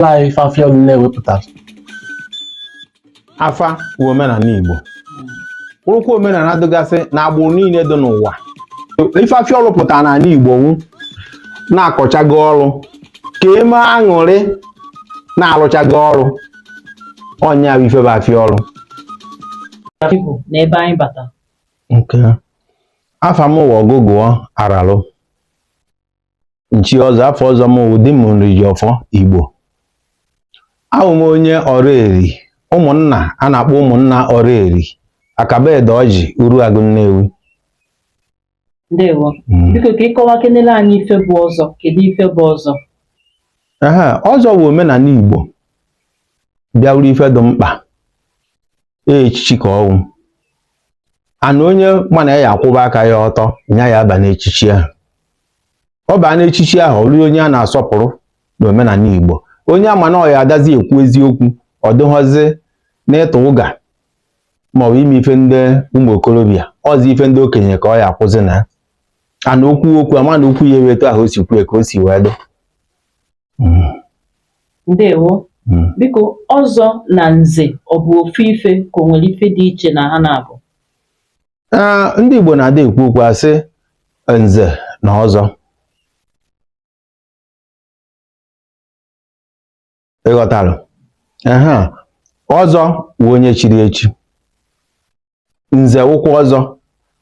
Life afia na-ewepụtara. Afa bụ omenala Igbo. Urukwu omenala dịgasị na agbụrụ niile dị n'ụwa. Ife afia ọrụ pụtara n'ala Igbo wu na-akọchago ọrụ ka eme aṅụrị na-arụchago ọrụ. Ọnya bụ ife bụ afia ọrụ. N'ebe anyị bata. Nke afa m wụ Ọgụgụọ Aralụ. Nchi ọzọ afọ ọzọ m wụ di m Nrijiọfọ Igbo. Ahụ m onye Ọraeri, ụmụnna a na-akpọ ụmụnna Ọraeri, Akabede Ọjị, Uruagụ Nnewi. Ndewo. Biko ka ịkọwa kenele anyị ife bụ ọzọ, kedu ife bụ ọzọ? Ọzọ bụ omenala Igbo bịawuru ife dị mkpa echichi ka ọwụ. Ana onye mana ya akwụba aka ya ọtọ nya ya aba n'echichi ahụ. Ọ baa n'echichi ahụ ọ lụrụ onye a na-asọpụrụ n'omenala Igbo. Onye ama na ọ ya adazi ekwu eziokwu, ọ dịghọzi n'ịtụ ụga maọbụ ime ife ndị ụmụ okorobịa, ọzọ ife ndị okenye ka ọ ya akwụzi na. Ana okwu ama na okwu ya ewetu ahụ o si kwue ka o si wee dị. Ndewo. Biko ọzọ na nze ọ bụ ofu ife ka o nwere ife dị iche na ha na-abụ? Ndị Igbo na-ada ekwu okwu asị nze na ọzọ. Ịghọtara? Ọzọ bụ onye chiri echi. Nze wụkwa ọzọ.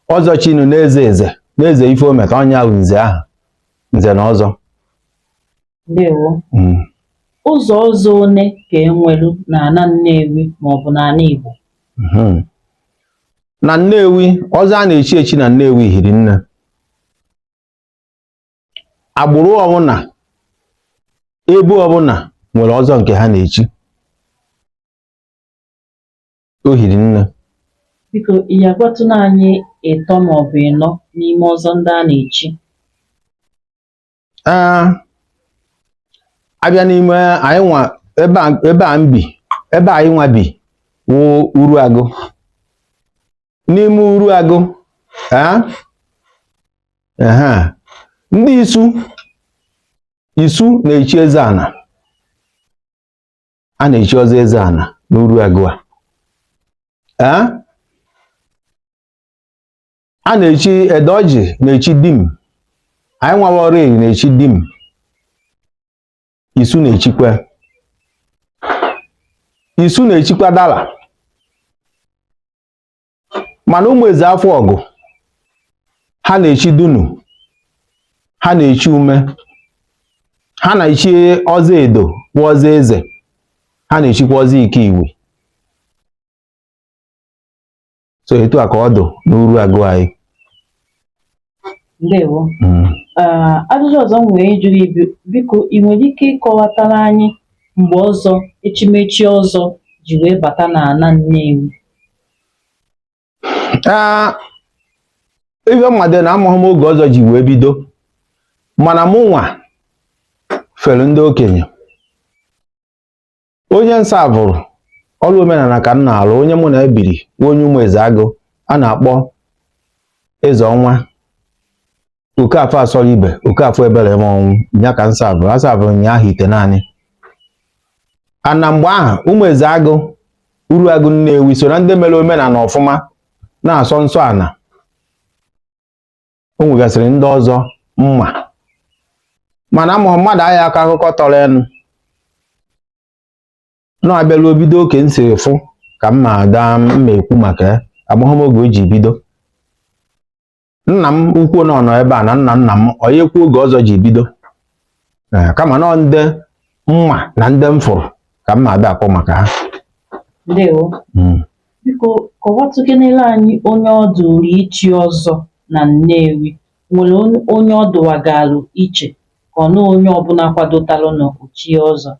Ọzọ chinu na-eze eze, na-eze ife o meta ọnya bụ nze ahụ. Nze na ọzọ. Ndewo. Ụzọ ọzọ one ka enwelu n'ala Nnewi maọbụ n'ala Igbo? Na Nnewi, ọzọ a na-echi echi na Nnewi hiri nne. Agbụrụ ọbụla, ebe ọbụla nwere ọzọ nke ha na-echi. O hiri nne. Biko ị ya gwatụna anyị ịtọ maọbụ ịnọ n'ime ọzọ ndị a na-echi? Abịa n'ime anyị nwa ebe anyị nwa bi wụ Uruagụ. N'ime Uruagụ, ndị Isu na-echi eze ana. A na-echi ọzọ eze ana n'Uruagụ a. A na-echi Edeọjị na-echi dim. Anyị nwa Ọraeri na-echi dim. Isu na-echikwa. Isu na-echikwa dala. Mana ụmụ eze afọ ọgụ ha na-echi dunu. Ha na-echi ume. Ha na-echi ọzọ edo bụ ọzọ eze. Ha na-echikwa ọzọ ike iwe. So etu a ka ọ dị n'Uruagụ anyị. Ndewo. Ajụjụ ọzọ m nwere ịjụ gị, biko ị nwere ike ịkọwatara anyị mgbe ọzọ echimechi ọzọ ji wee bata n'ala Nnewi? Ife mmadụ na amụghị m oge ọzọ ji wee bido, mana mụ nwa fere ndị okenye. Onye nsabụrụ ọrụ omenala ka m na-alụ, onye mụ na ebiri onye ụmụ eze agụ a na-akpọ eze ọnwa Okafọ asọrọ ibe, Okafọ ebere m ọnwụ, nya ka nsabụrụ. Asabụrụ nyaahụ ite naanị. Ana mgbe ahụ ụmụ eze agụ Uruagụ Nnewi so na ndị mere omenala ọfụma na-asọ nsọ ana. O nwegasịrị ndị ọzọ mma, mana amụghị mmadụ ahịa aka akụkọ tọrọ enu na-abịaru obido oke nsiri fụ ka mma ekwu maka ya. Agbụghị m oge o ji bido. Nna m ukwu nọ ebe a na nna m onye ekwu oge ọzọ ji bido, kama nọ ndị mma na ndị m fụrụ ka mma abịa akpọ maka ha. Ndewo. Biko kọwatụkenele anyị onye ọ dụrụ ichi ọzọ na Nnewi. Nwere onye ọ dụwagalụ iche ka ọ na onye ọbụla kwadotalụ na ochie ọzọ?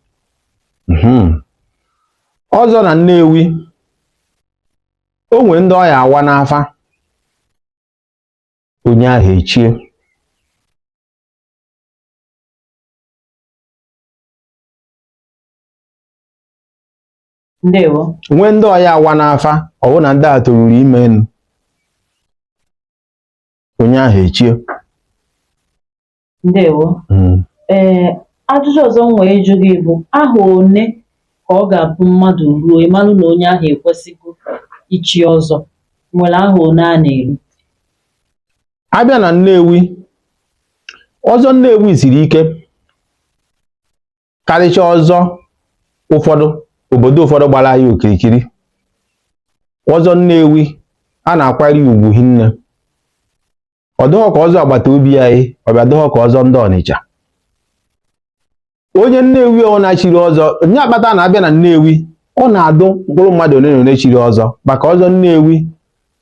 Ọzọ na Nnewi, o nwere ndị ọya awa n'afa, onye ahụ echie. Ndewo. Nwee ndị ọya awa n'afa, ọ bụ na ndị a toruru ime enu, onye ahụ echie. Ndewo. ajụjụ ọzọ m wee jụ gị bụ aha one ka ọ ga-abụ mmadụ ruo ịmalụ na onye ahụ ekwesịgo ichi ọzọ, nwere aha one a na-eru? Abịa na Nnewi, ọzọ Nnewi siri ike karịchaa ọzọ ụfọdụ obodo ụfọdụ gbara ya okirikiri. Ọzọ Nnewi a na-akwanyere ya ugwu hinne. Ọ dịghọ ka ọzọ agbata obi anyị, ọ bịa dịghọ ka ọzọ ndị Ọnịcha. Onye Nnewi ọ na-achiri ọzọ, onye akpata na-abịa na Nnewi, ọ na-adụ mkpụrụ mmadụ one na one chiri ọzọ, maka ọzọ Nnewi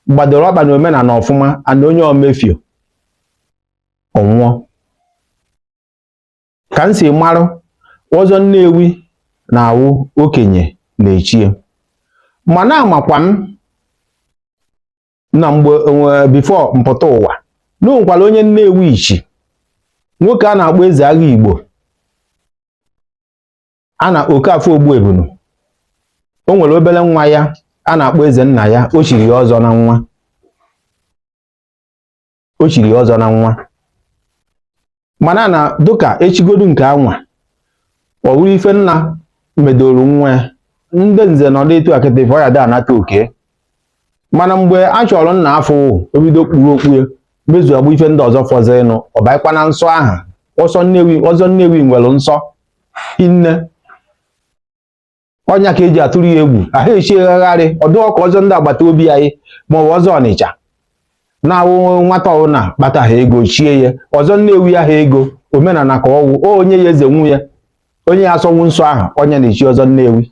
gbadoro ọkpa na omenala ọfụma, and onye omefio ọnwụọ. Ka m si marụ, ọzọ Nnewi na-awụ okenye na-echie. Mana amakwa m na mgbe bifo mpụta ụwa na o nwekwara onye Nnewi ichi, nwoke a na-akpọ eze agha Igbo, a na Okafọ Ogbuebunu. O nwere obere nwa ya a na-akpọ eze nna ya, o chiri ya ọzọ na nwa. O chiri ya ọzọ na nwa. Mana na dụka echigodu nke anwa, ọ bụrụ ife nna medoro nwa ya, ndị nze nọ etu akịtị ife ọ ya da anata oke. Mana mgbe a chọrọ nna afọ obido kpuru okpu ya, mezu agba ife ndị ọzọ fọzịrịnụ, ọ baịkwa na nsọ ahụ. Ọzọ Nnewi nwere nsọ hinne. Ọnya ka eji atụrụ ya egwu, ahụ echighagharị. Ọ dịghọ ka ọzọ ndị agbata obi anyị maọbụ ọzọ Ọnịcha na-awụ nwata ọbụla kpata ha ego chie ya. Ọzọ Nnewi ahụ ego omenala ka ọwụ, onye ya eze nwunye, onye ya asọnwụ nsọ ahụ, onye na-echi ọzọ Nnewi.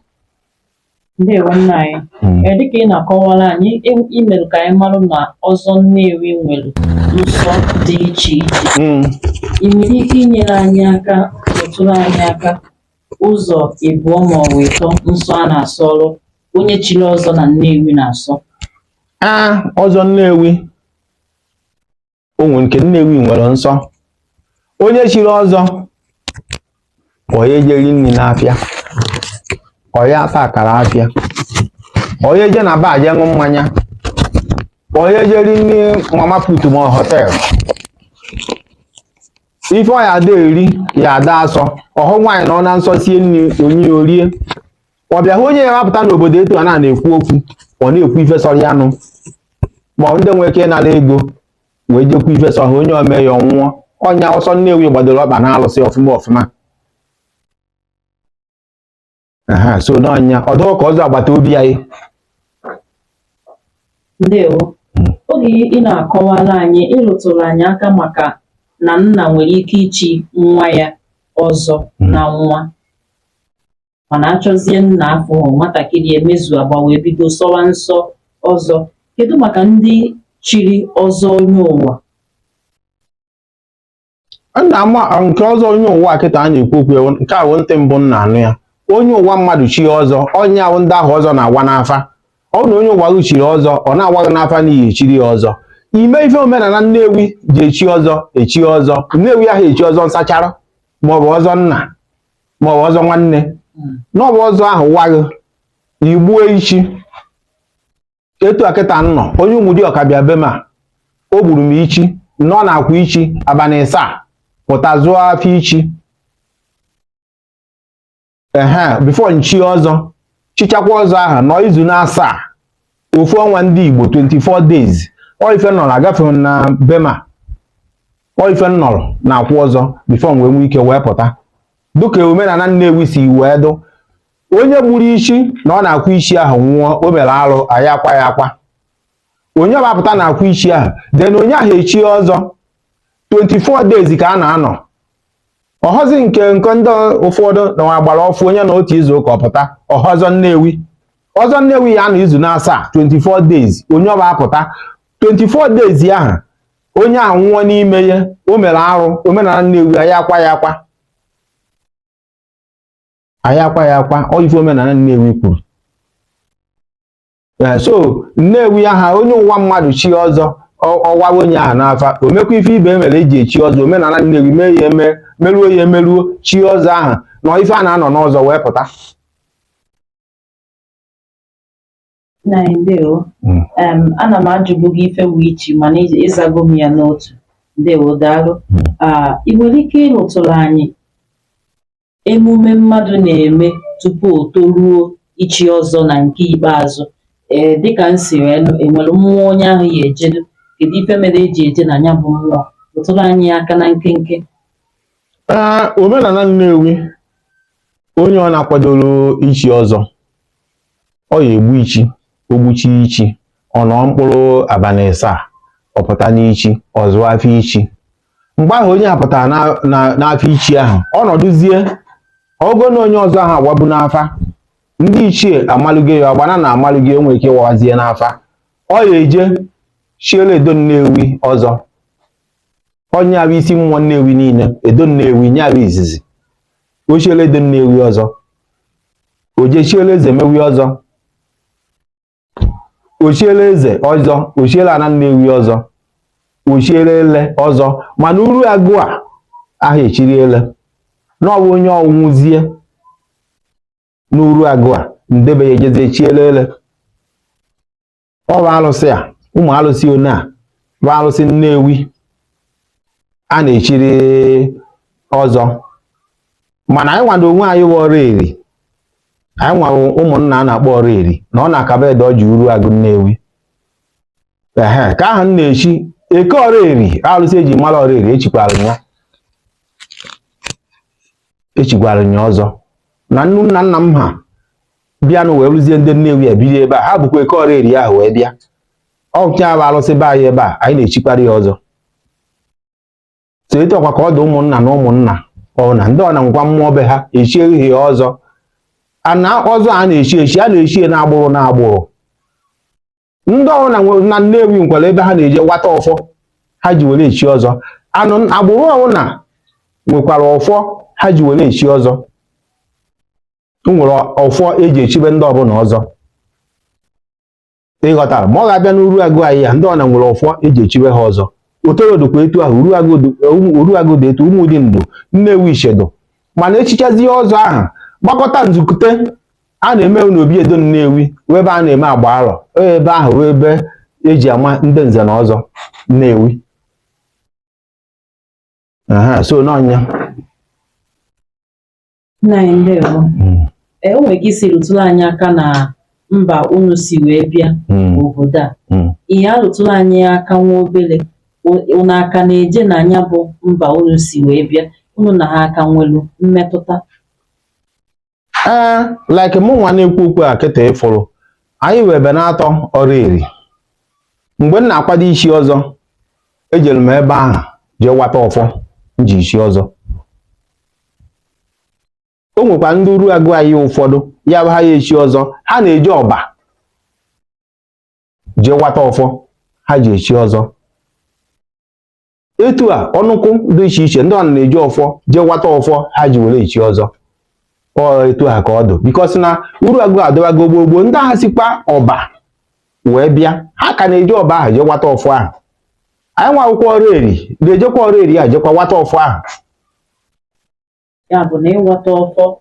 Ndewo nna anyị. Dịka ị na-akọwara anyị, imerụ ka anyị marụ na ọzọ Nnewi nwere nsọ dị iche iche. Ị nwere ike inyere anyị aka, rụtụrụ anyị aka ụzọ ịbụọ ma ọ bụ ịtọ nsọ a na-asọrụ onye chiri ọzọ na Nnewi na-asọ? Ọzọ Nnewi, onwe nke Nnewi nwere nsọ. Onye chiri ọzọ, onye ejeri nri n'afịa, onye ata akara afịa, onye je na baa je ṅụ mmanya, onye jeri nri mama put ma họtel. Ife ọ ya ada eri ya ada asọ, ọhụ nwaanyị na ọ na nsọ sie nri onye orie. Ọ bịa hụ onye ya mapụta n'obodo etu a na-ekwu okwu, ọ na-ekwu ife sọrọ ya nụ, ma ndị nwere ike ịnara ego wee jekwu ife sọ ha, onye ome ya ọnwụọ. Ọnya ọsọ Nnewi gbadoro ọkpa na-alụsị ọfụma ọfụma. So n'ọnya ọ dịghọ ka ọzọ agbata obi anyị. Ndewo. Oge ị na-akọwara anyị, ịrụtụrụ anyị aka maka na nna nwere ike ichi nwa ya ọzọ na nwa, mana achọzie nna afọ nwatakịrị emezu agba wee bido sọwa nsọ ọzọ. Kedu maka ndị chiri ọzọ onye ụwa? Nna ama nke ọzọ onye ụwa kịta a na-ekwu okwu, nke ahụ ntị mbụ nna anụ ya. Onye ụwa mmadụ chi ọzọ, onye ahụ ndị ahụ ọzọ na-agwa n'afa. Ọ bụ na onye ụwa chiri ọzọ, ọ na-agwaghị n'afa n'ihi echiri ya ọzọ. Ime ife omenala Nnewi ji echi ọzọ echi ọzọ. Nnewi ahụ echi ọzọ nsachara, maọbụ ọzọ nna, maọbụ ọzọ nwanne, n'ọbụ ọzọ ahụ waghị igbuo ichi. Etu akịta nnọ, onye Ụmụdịọka bịa be ma, o gburu m ichi, nọ na-akwa ichi abalị isaa, pụta zụọ afọ ichi. Before nchi ọzọ, chichakwa ọzọ ahụ nọ izu na asaa, ofu ọnwa ndị Igbo 24 days. Ife nọrọ agafeghị na bema, ife nọrọ na-akwụ ọzọ bifo wee nwee ike wee pụta. Dịka omenala Nnewi si wee dụ, onye gburu ichi na ọ na-akwa ichi ahụ nwụọ, o mere arụ, anyị akwa ya akwa. Onye ọbapụta na-akwa ichi ahụ, then onye ahụ echi ọzọ 24 days ka a na-anọ. Ọhọzi nke ndị ụfọdụ na agbara ọfụ, onye na otu izu ụka ọpụta ọhọzọ Nnewi. Ọzọ Nnewi ya na izu na asaa 24 days, onye ọba apụta 24 days ahụ, onye ahụ nwụọ n'ime ya, o mere arụ. Omenala Nnewi anyị akwa ya akwa, anyị akwa ya akwa. Ọ ife omenala Nnewi kwuru. So Nnewi aha onye ụwa mmadụ chi ọzọ, ọwa onye ahụ n'afa, o mekwa ife ibe emere eji echi ọzọ. Omenala Nnewi mee ya meruo ya emeruo, chi ọzọ ahụ na ife a na-anọ n'ọzọ wee pụta. Ndewo. Ana m ajụbụ gị ife wee ichi, mana ịzago m ya n'otu. Ndewo, daalụ. Ị nwere ike ịrụtụrụ anyị emume mmadụ na-eme tupu o toruo ichi ọzọ na nke ikpeazụ, dịka m si wee nụ, enwere mmụọ onye ahụ ya ejedu, kedu ife mere eji eje na ya bụ mmụọ? Rụtụrụ anyị aka na nkenke. Omenala Nnewi, onye ọ na-akwadoro ichi ọzọ, ọ ya egbu ichi, ogbuchi ichi, ọ nọ mkpụrụ abalị asaa, ọ pụta n'ichi, ọ zụọ afọ ichi. Mgbe ahụ onye a pụtara n'afọ ichi ahụ, ọ nọdụzie ogo na onye ọzọ ahụ agwabu n'afa, ndị ichie amalụgo ya, ọgbana na amalụgo ya, nwere ike ịwazie n'afa, ọ ya eje chiele Edo Nnewi ọzọ. Onye abụ isi mmụọ Nnewi niile, Edo Nnewi nye abụ izizi, o chiele Edo Nnewi ọzọ, o je chiele eze Mewi ọzọ, o chiele eze ọzọ, o chiele Ana Nnewi ọzọ, o chiele ele ọzọ. Mana uru agụ a ahụ echiri ele n'ọbụ onye ọnwụzie n'uru agụ a, ndebe ya ejeze chiele ele. Ọ bụ alụsị a, ụmụ alụsị one a bụ alụsị Nnewi a na-echiri ọzọ. Mana anyị nwado onwe anyị bụ ọrụ eri, anyị nwere ụmụnna a na-akpọ ọrụ eri, na ọ na-akaba ede ọjị uru agụ Nnewi. Ka ahụ m na-echi eke ọrụ eri, alụsị eji mara ọrụ eri, echikwara ya ọzọ. Na nnu nna nna m ha bịanụ wee rụzie ndị Nnewi ebiri ebe a, ha bụkwa eke ọrụ eri ahụ wee bịa. Ọcha bụ alụsị be anyị ebe a, anyị na-echikwara ya ọzọ. So etu ọkwa ka ọ dị ụmụnna na ụmụnna, ọ na ndị ọ na ngwa mmụọ be ha echieghi ya ọzọ. Ana ọzọ a na-echi a na-echi na-agbụrụ na-agbụrụ. Ndị ọrụ na Nnewi nkwere ebe ha na-eje wata ọfọ ha ji were echi ọzọ. Agbụrụ ọbụla nwekwara ọfọ ha ji were echi ọzọ. Nwere ọfọ eji echibe ndị ọbụla ọzọ. Ịghọtara? Ma ọ ga-abịa n'uru agụ anyị ya, ndị ọna nwere ọfọ eji echibe ha ọzọ. Otorodokwa etu ahụ, uru agụ dị etu, ụmụ dị ndụ, Nnewi Ishedo. Mana echichazie ọzọ ahụ, gbakọta nzukute a na-eme n'obi Edo Nnewi, ebe a na-eme agba arọ, ebe ahụ ebe eji ama ndị nze na ọzọ Nnewi. So n'ọnya Nna anyị ndewo. O nwere ike isi rụtụrụ anyị aka na mba unu si wee bịa obodo a. Ihe arụtụrụ anyị aka nwa obere, unu aka na-eje na anya bụ mba unu si wee bịa, unu na ha aka nwelu mmetụta? Like mụ nwa na-ekwu okwu a kịta ịfụrụ, anyị wee be na-atọ ọrụ eri. Mgbe m na-akwado ichi ọzọ, ejere m ebe ahụ jee wata ọfọ nji ichi ọzọ. O nwekwa ndị uru agụ anyị ụfọdụ, ya bụ ha ya echi ọzọ, ha na-eji ọba jee wata ọfọ ha ji echi ọzọ. Etu a ọnụkwụ dị iche iche, ndị ọna na-eji ọfọ jee wata ọfọ ha ji were echi ọzọ. Etu a ka ọ dị, bikọsi na uru agụ adịwago gbogbo, ndị agha sikwa ọba wee bịa, ha ka na-eji ọba ahụ jee wata ọfọ ahụ. Anyị nwa akwụkwọ ọrụ eri ga-ejekwa ọrụ eri a jekwa wata ọfọ ahụ. Ya bụ na ịwata ọfọ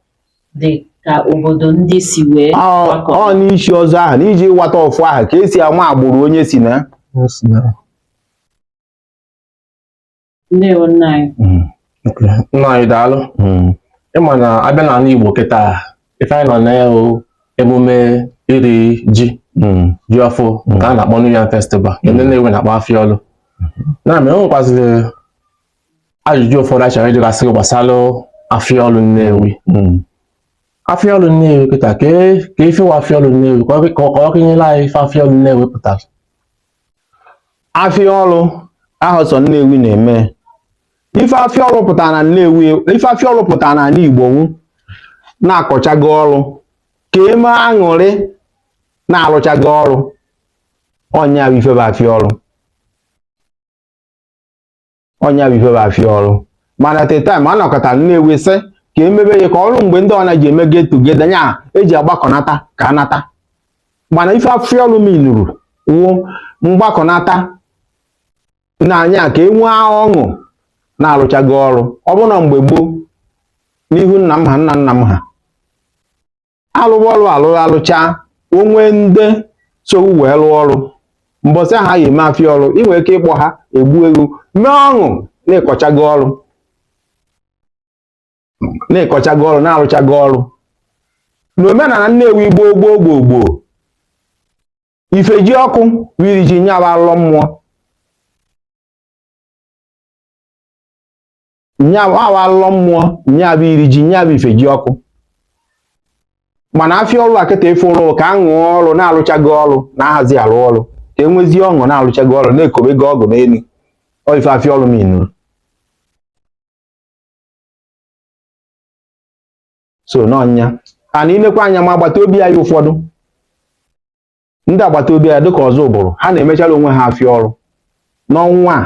dị ka obodo ndị si wee ọ n'ichi ọzọ ahụ, n'iji wata ọfọ ahụ ka esi ama agbụrụ onye si na. Ndewo nna anyị. Nna anyị daalụ. Ịma na abịa n'ala Igbo kịta, ife anyị nọ na ya emume iri ji ọfụ nke a na-akpọ New Yam Festival, ndị Nnewi na-akpọ Afiọlụ. Na mere o nwekwazịrị ajụjụ ụfọdụ a chọrọ ịjụgasị gbasara Afiọlụ Nnewi. Afiọlụ Nnewi kịta, ka ife wa Afiọlụ Nnewi, ka ọ kenyela anyị ife Afiọlụ Nnewi pụtara. Afiọlụ ahụ sọ Nnewi na-eme. Ife Afiọlụ pụtara na Nnewi, ife Afiọlụ pụtara na Igbo na-akọchago ọrụ, ka eme aṅụrị na-alụchago ọrụ. Ọnya bụ ife bụ Afiọlụ. Ọnya bụ ife bụ Afiọlụ. Mana teta ma a nọkọtara Nnewi sị ka emebe ya ka ọrụ mgbe ndị ọna ji eme get together, nya eji agbakọnata ka anata. Mana ife Afiọlụ minuru wụ mgbakọnata na anya ka enwee ọṅụ na-alụchago ọrụ. Ọ bụrụ na mgbe gboo n'ihu nna m ha nna nna m ha alụwa ọrụ alụcha, onwe ndị so wee lụọ ọrụ, mbọsị ha ya eme Afiọlụ, ị nwere ike ịkpọ ha egbu ego mee ọṅụ na-ekọchago ọrụ. na-ekọchago ọrụ na-arụchago ọrụ n'omenala Nnewi gboo ife ji ọkụ wiri ji nyaba alọ mmụọ nyaba alọ mmụọ nyaba iri ji nyaba ife ji ọkụ mana afịa ọrụ akịta efe ụlọ ka aṅụ ọrụ na-arụchago ọrụ na-ahazi arụ ọrụ ka enwezi ọṅụ na-arụchago ọrụ na-ekobego ọgụ n'elu ife afịa ọrụ minuru so n'ọnya ana inekwa anya ma agbata obi anyị ụfọdụ ndị agbata obi ya dịka ọzọ ụbụrụ ha na-emechara onwe ha afịa ọrụ n'ọnwa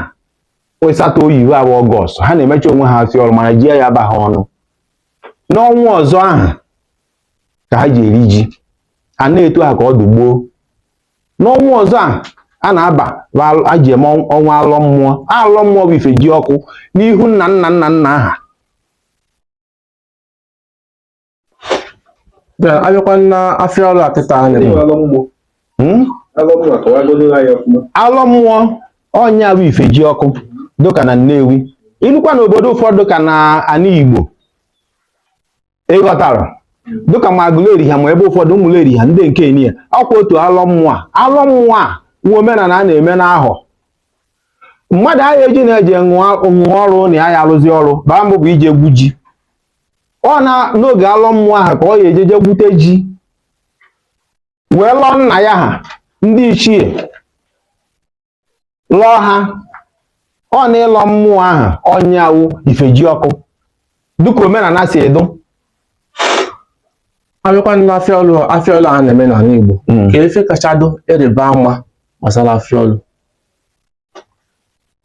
asatọ oyibo abụ Ọgọst ha na-emecha onwe ha afịa ọrụ mana ji ya abaghị ọnụ n'ọnwa ọzọ ahụ ka ha ji eri ji a na-eto ha ka ọ dị gboo n'ọnwa ọzọ a na-aba a ji eme ọnwa alọ mmụọ bụ ife ji ọkụ n'ihu nna ha abịakwa na afịa ọrụ akịta alọ mmụọ ọnya bụ ife ji ọkụ dịka na Nnewi ilukwa n'obodo ụfọdụ ka na ana Igbo ịghọtara dịka ma Agụleri ha ma ebe ụfọdụ ụmụleri ha ndị nke niile ọkwa otu alọ mmụọ a nwa omenala a na-eme n'ahọ mmadụ agha eji na-eje ṅụọ ọrụ na ya arụzi ọrụ baa mbụ bụ ije gwu ji n'oge alọ mmụọ ahụ ka ọ ya ejeje gwute ji wee lụọ nna ya ha ndị ichie lụọ ha na ịlọ mmụọ ahụ ọnyawu ife ji ọkụ dịka omenala si edu abịakwa na afịa ọrụ a na-eme n'ala Igbo ka efe kachado ịrịba ama gbasara afịa ọrụ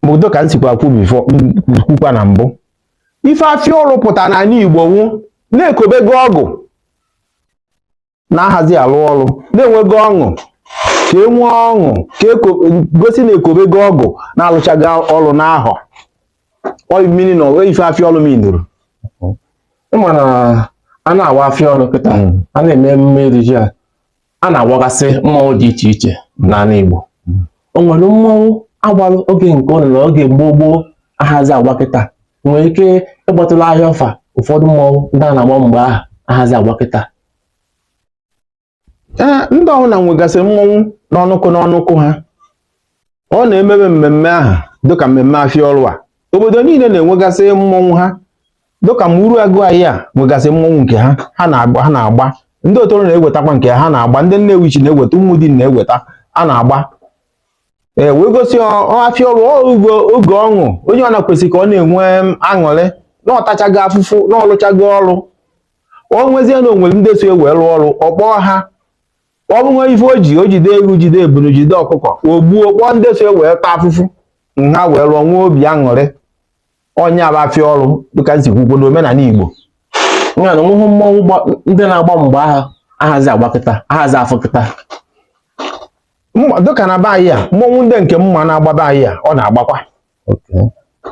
bụ ka m sikwa kwukwa na mbụ ife afịa ọrụ pụtara n'ala Igbo wụ na-ekobego ọgụ na-ahazi alụ ọrụ na-enwego ọṅụ ka e nwee ọṅụ ka gosi na-ekobego ọgụ na-alụchaga ọrụ n'ahọ mmiri na ife afịa ọrụ minuru ịma na a na-awa afịa ọrụ kịta a na-eme emume iri ji a na-awagasị mmọnwụ dị iche iche n'ala Igbo o nwere mmọnwụ agbalụ oge nke ụlọ na oge gboo ahazi agwa kịta nwere ike ịgbatụla ahịa ọfa ụfọdụ mmọnwụ ndị a na-agba mgbe ahụ ahazi agwa kịta ndị ọbụla nwegasịrị mmọnwụ n'ọnụkụ ha ọ na-emebe mmemme ahụ dịka mmemme afịa ọrụ a obodo niile na-enwegasị mmọnwụ ha dịka Muru Agụ anyị a nwegasị mmọnwụ nke ha na-agba ndị Otoro na-ewetakwa nke ha na-agba ndị Nnewichi na-eweta Ụmụdị na-eweta a na-agba wee gosi afịa ọrụ oge ọṅụ onye ọ na-kwesị ka ọ na-enwe aṅụrị na ọtachago afụfụ na ọlụchago ọrụ o nwezie na onwere ndị so wee rụọ ọrụ ọ kpọọ ha ọ bụ nwe ife o jide ewu jide ebunu jide ọkụkọ o gbuo kpọọ ndị so wee taa afụfụ ha wee rụọ nwee obi aṅụrị ọnya bụ afịa ọrụ dịka nsikwukwo n'omenala Igbo ya na onweghị mmọnwụ ndị na-agba mgbe ahụ ahazi agba kịta ahazi afọ kịta dịka na be anyị a mmọnwụ ndị nke mma na-agba be anyị a ọ na-agbakwa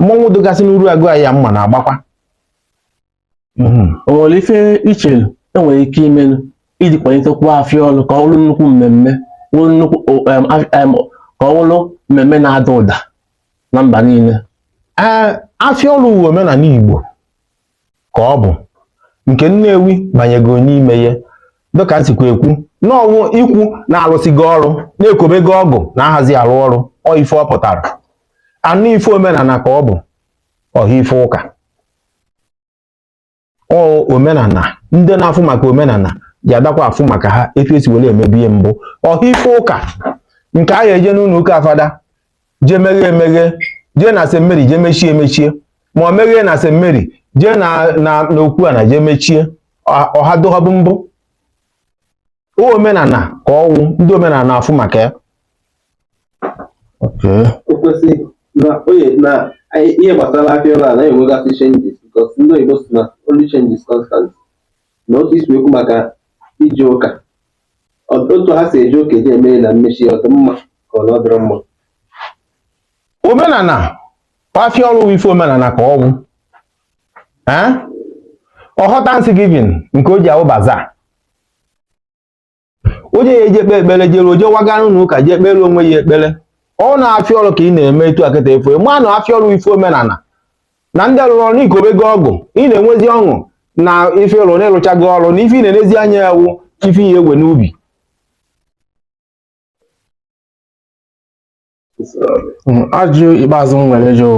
mmọnwụ dịgasị n'Uru Agụ anyị a mma na-agbakwa o nwere ife iche enwere ike imenụ iji kwalitekwa afịa ọrụ ka ọ bụrụ nnukwu mmemme ka ọ bụrụ mmemme na-ada ụda na mba niile afịa ọrụ uwe omenala Igbo ka ọ bụ nke Nnewi banyego n'ime ya dịka nsikwa ekwu n'ọnwụ ikwu na-arụsigo ọrụ na-ekobego ọgụ na-ahazi arụ ọrụ ọ ife ọ pụtara anụ ife omenala ka ọ bụ ọha ife ụka omenala ndị na-afụ maka omenala ji adakwa afụ maka ha etu esi were emebie mbụ ọha ife ụka nke a ga-eje n'ụlọ ụka Fada jee emeghe jee na St. Mary jee emechie ma ọ meghee na St. Mary jee na okwu ana jee mechie ọha dohọbụ mbụ omenala ka ọwụ ndị omenala na-afụ maka ya ihe gbasara afịa ọrụ a na-enwegasị changes because ndị oyibo si na only change is constant na otu isi ekwu maka ije ụka otu ha si eje ụka eji eme na mmechi ọ dị mma ka ọ dịrọ mma omenala afịa ọrụ ife omenala ka ọwụ ọghọta Thanksgiving nke o ji awụ baza o ji ya eje kpe ekpere jere oje waga n'ụka jee kpere onwe ya ekpere ọ na-afịa ọrụ ka ị na-eme etu akịta efu ma na afịa ọrụ ife omenala na ndị rụrụ ọrụ ikobego ọgụ ị na-enwezi ọṅụ na ife ụlọ na-ịrụchago ọrụ na ife na-enezi anya ewu ife ihe egwe n'ubi ajụ ikpeazụ m nwere jụ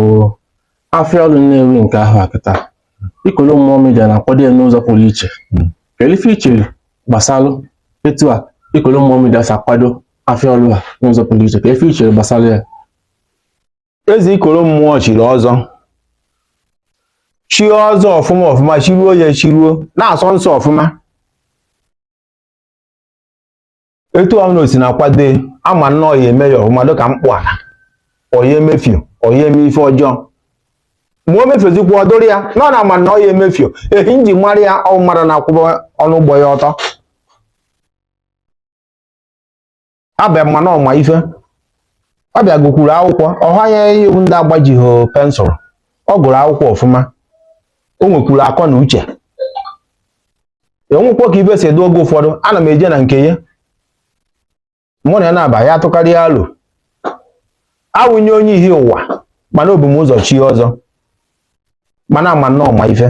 afịa ọrụ Nnewi nke ahụ akịta Ikolo Mmụọ Media na-akwado ya n'ụzọ pụrụ iche kedu ife ichere gbasara etu a Ikolo Mmụọ Media si akwado afịa ọrụ a n'ụzọ pụrụ iche ka ife ichere gbasara ya eze Ikolo Mmụọ chiri ọzọ chi ọzọ ọfụma chiruo ya chiruo na-asọ nsọ ọfụma etu ahụ na osi na-akwado ama nnọọ ya eme ya ọfụma dịka mkpụ ala oya emefio oya eme ife ọjọọ ma o mefiozikwa ọdụrụ ya nọ na ama nnọọ ya emefio ehi nji mara ya ọ mara na-akwụba ọnụ ụgbọ ya ọtọ abịa mma na ọma ife ọ bịa gụkwuru akwụkwọ ọha ya iwu ndị agbajighị pensụl ọ gụrụ akwụkwọ ọfụma o nwekwuru akọ na uche enwekwa ka ibe si edo oge ụfọdụ ana m eje na nke ya mụ na ya na-aba ya atụkarịa alo awụnye onye ihe ụwa mana obu m ụzọ chi ọzọ mana ama nnọọ ma ife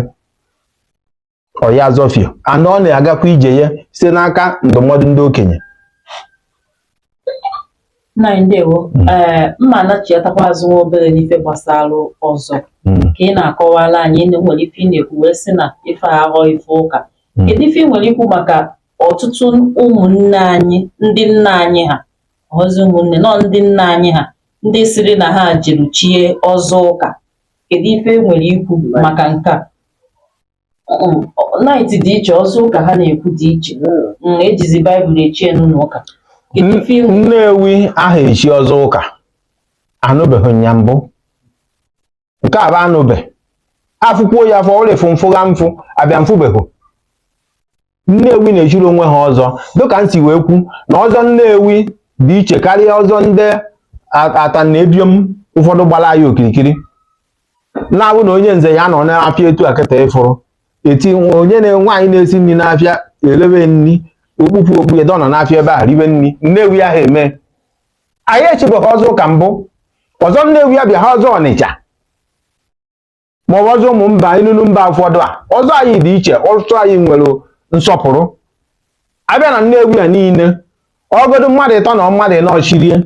ọ ya zọfio anọ ọ na-agakwa ije ya site n'aka ndụmọdụ ndị okenye nna ndewo mma anachiatakwa azụ nwa obere n'ife gbasara ọzọ ka ị na-akọwala anyị nwere ife ị na-ekwu wee sị na ife aghọ ife ụka kedu ife ị nwere ikwu maka ọtụtụ ụmụnne anyị ndị nna anyị ha ọzọ ụmụnne nọ ndị nna anyị ha ndị siri na ha jiri chie ọzọ ụka kedu ife nwere ikwu maka nke a night dị iche ọzọ ụka ha na-ekwu dị iche ejizi baịbụl echie n'ụka Nnewi aha echi ọzọ ụka anụbeghị ya mbụ nke a bụ anụbe afụkwuo ya afọ ọrịa mfụgha mfụ abịa mfụbeghị Nnewi na-echiri onwe ha ọzọ dịka m si wee kwu na ọzọ Nnewi dị iche karịa ọzọ ndị ata na ebiom ụfọdụ gbara ya okirikiri na-abụ na onye nze ya nọ na-apịa etu akịta ịfụrụ eti onye nwaanyị na-esi nri n'afịa elebe nri okpupu okpu edo nọ n'afịa ebe a ribe nri Nnewi ahụ eme anyị echebeghị ọzọ ụka mbụ ọzọ Nnewi abịa ha ọzọ Ọnịcha maọbụ ọzọ ụmụ mba enunu mba ụfọdụ a ọzọ anyị dị iche ọzọ anyị nwere nsọpụrụ abịa na Nnewi a niile ọgọdụ mmadụ ịtọ na mmadụ ịnọ chirie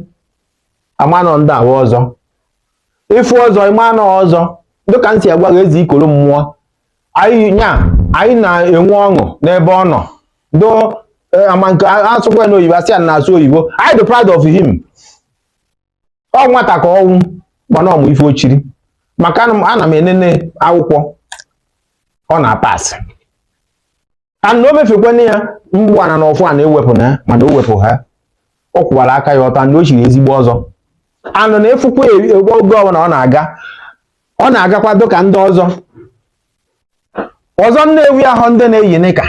amanọ ndị ahụ ọzọ ịfụ ọzọ ịmanọ ọzọ dịka m si agwa gị eze Ikolo Mmụọ anyị na-enwe ọṅụ n'ebe ọ nọ do ama nke asụkwa n'oyibo asị ya na-asụ oyibo I dị proud of him ọ nwata ka ọnwụ mana ọmụ ife ochiri maka ana m enene akwụkwọ ọ na-apasị ana o mefekwana ya mgbana na ọfụ a na-ewepụ na mana o wepụ ha ọ kwụwara aka ya ọta ndị o chiri ezigbo ọzọ anụ na-efukwa oge ọbụla ọ na-agakwa dịka ndị ọzọ Nnewi ahụ ndị na-eyi nika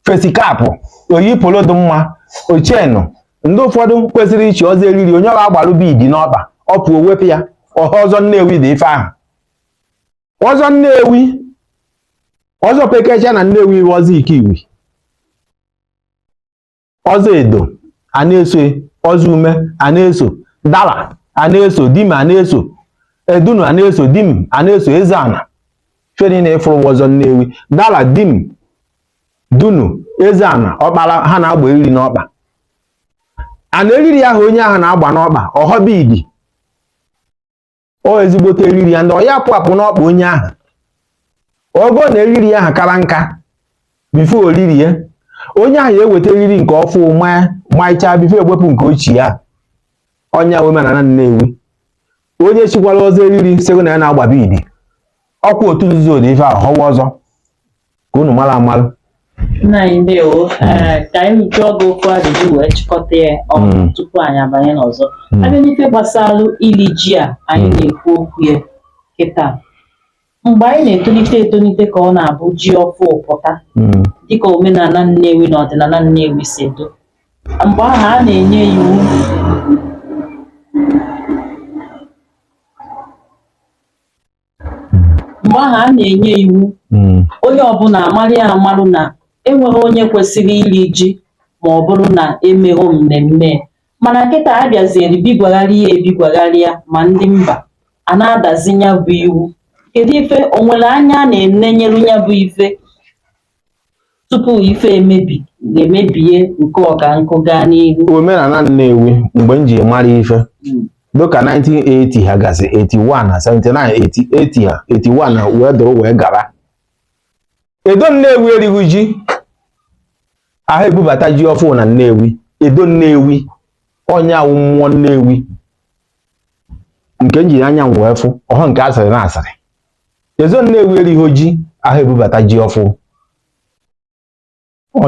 fesikapụ oyi polo dị mma ochienu ndị ụfọdụ kwesịrị ichi ọzọ eriri onye ọrụ agbalụ bidi n'ọkpa ọ pụọ wepụ ya ọha ọzọ Nnewi dị ife ahụ ọzọ Nnewi ọzọ pekecha na Nnewi ọzọ Ikiwi ọzọ Edo a na-eso ọzọ Ume a na-eso Dala a na-eso Dim a na-eso Edunu a na-eso Dim a na-eso Ezeana feri na ịfụrụ ọzọ Nnewi Dala Dim Dunu Ezeana ọkpara ha na-agba eriri n'ọkpa a na-eriri ahụ onye ahụ na-agba n'ọkpa ọhọbidi o ezigbote eriri ya ndị ọ ya apụ n'ọkpa onye ahụ ogo na eriri ahụ kara nka bifo oriri ya onye ahụ eweta eriri nke ọfụ maịcha bifo ewepụ nke ochie ya onye omenala Nnewi onye chikwara ọzọ eriri sego na ya na-agba bidi ọkwa otu nzuzo dị ife ahụ họwa ọzọ ka unu mara amalụ nna anyị ndewo ka anyị jụọ gị okwu ajụjụ wee chịkọta ya ọnụ tupu anyị abanye n'ọzọ abịa n'ife gbasara ili ji a anyị na-ekwu okwu ya kịta mgbe anyị na-etolite ka ọ na-abụ ji ọfụ pụta dịka omenala Nnewi na ọdịnala Nnewi si edo mgbe ahụ a na-enye iwu onye ọbụla amarụ na enweghị onye kwesịrị iri ji ma ọ bụrụ na emeghị mmemme mana nkịta a bịaziri ebigwagharịa ma ndị mba a na-adazi ya bụ iwu kedu ife o nwere anya a na-enenyere ya bụ ife tupu ife emebi ga-emebie nke ọka nkụ gaa n'ihu. Omenala Nnewi mgbe m ji mara ife dịka 1980 ha gasị 81 na 79 80 ha 81 na wee dụrụ wee gara. Edo Nnewi erighị ji ahụ ebubata ji ọfụ na Nnewi. Edo Nnewi onye awụ mmụọ Nnewi nke njiri anya m wee fụ ọhụ nke asịrị na asịrị. Edo Nnewi erighị ji ahụ ebubata ji ọfụ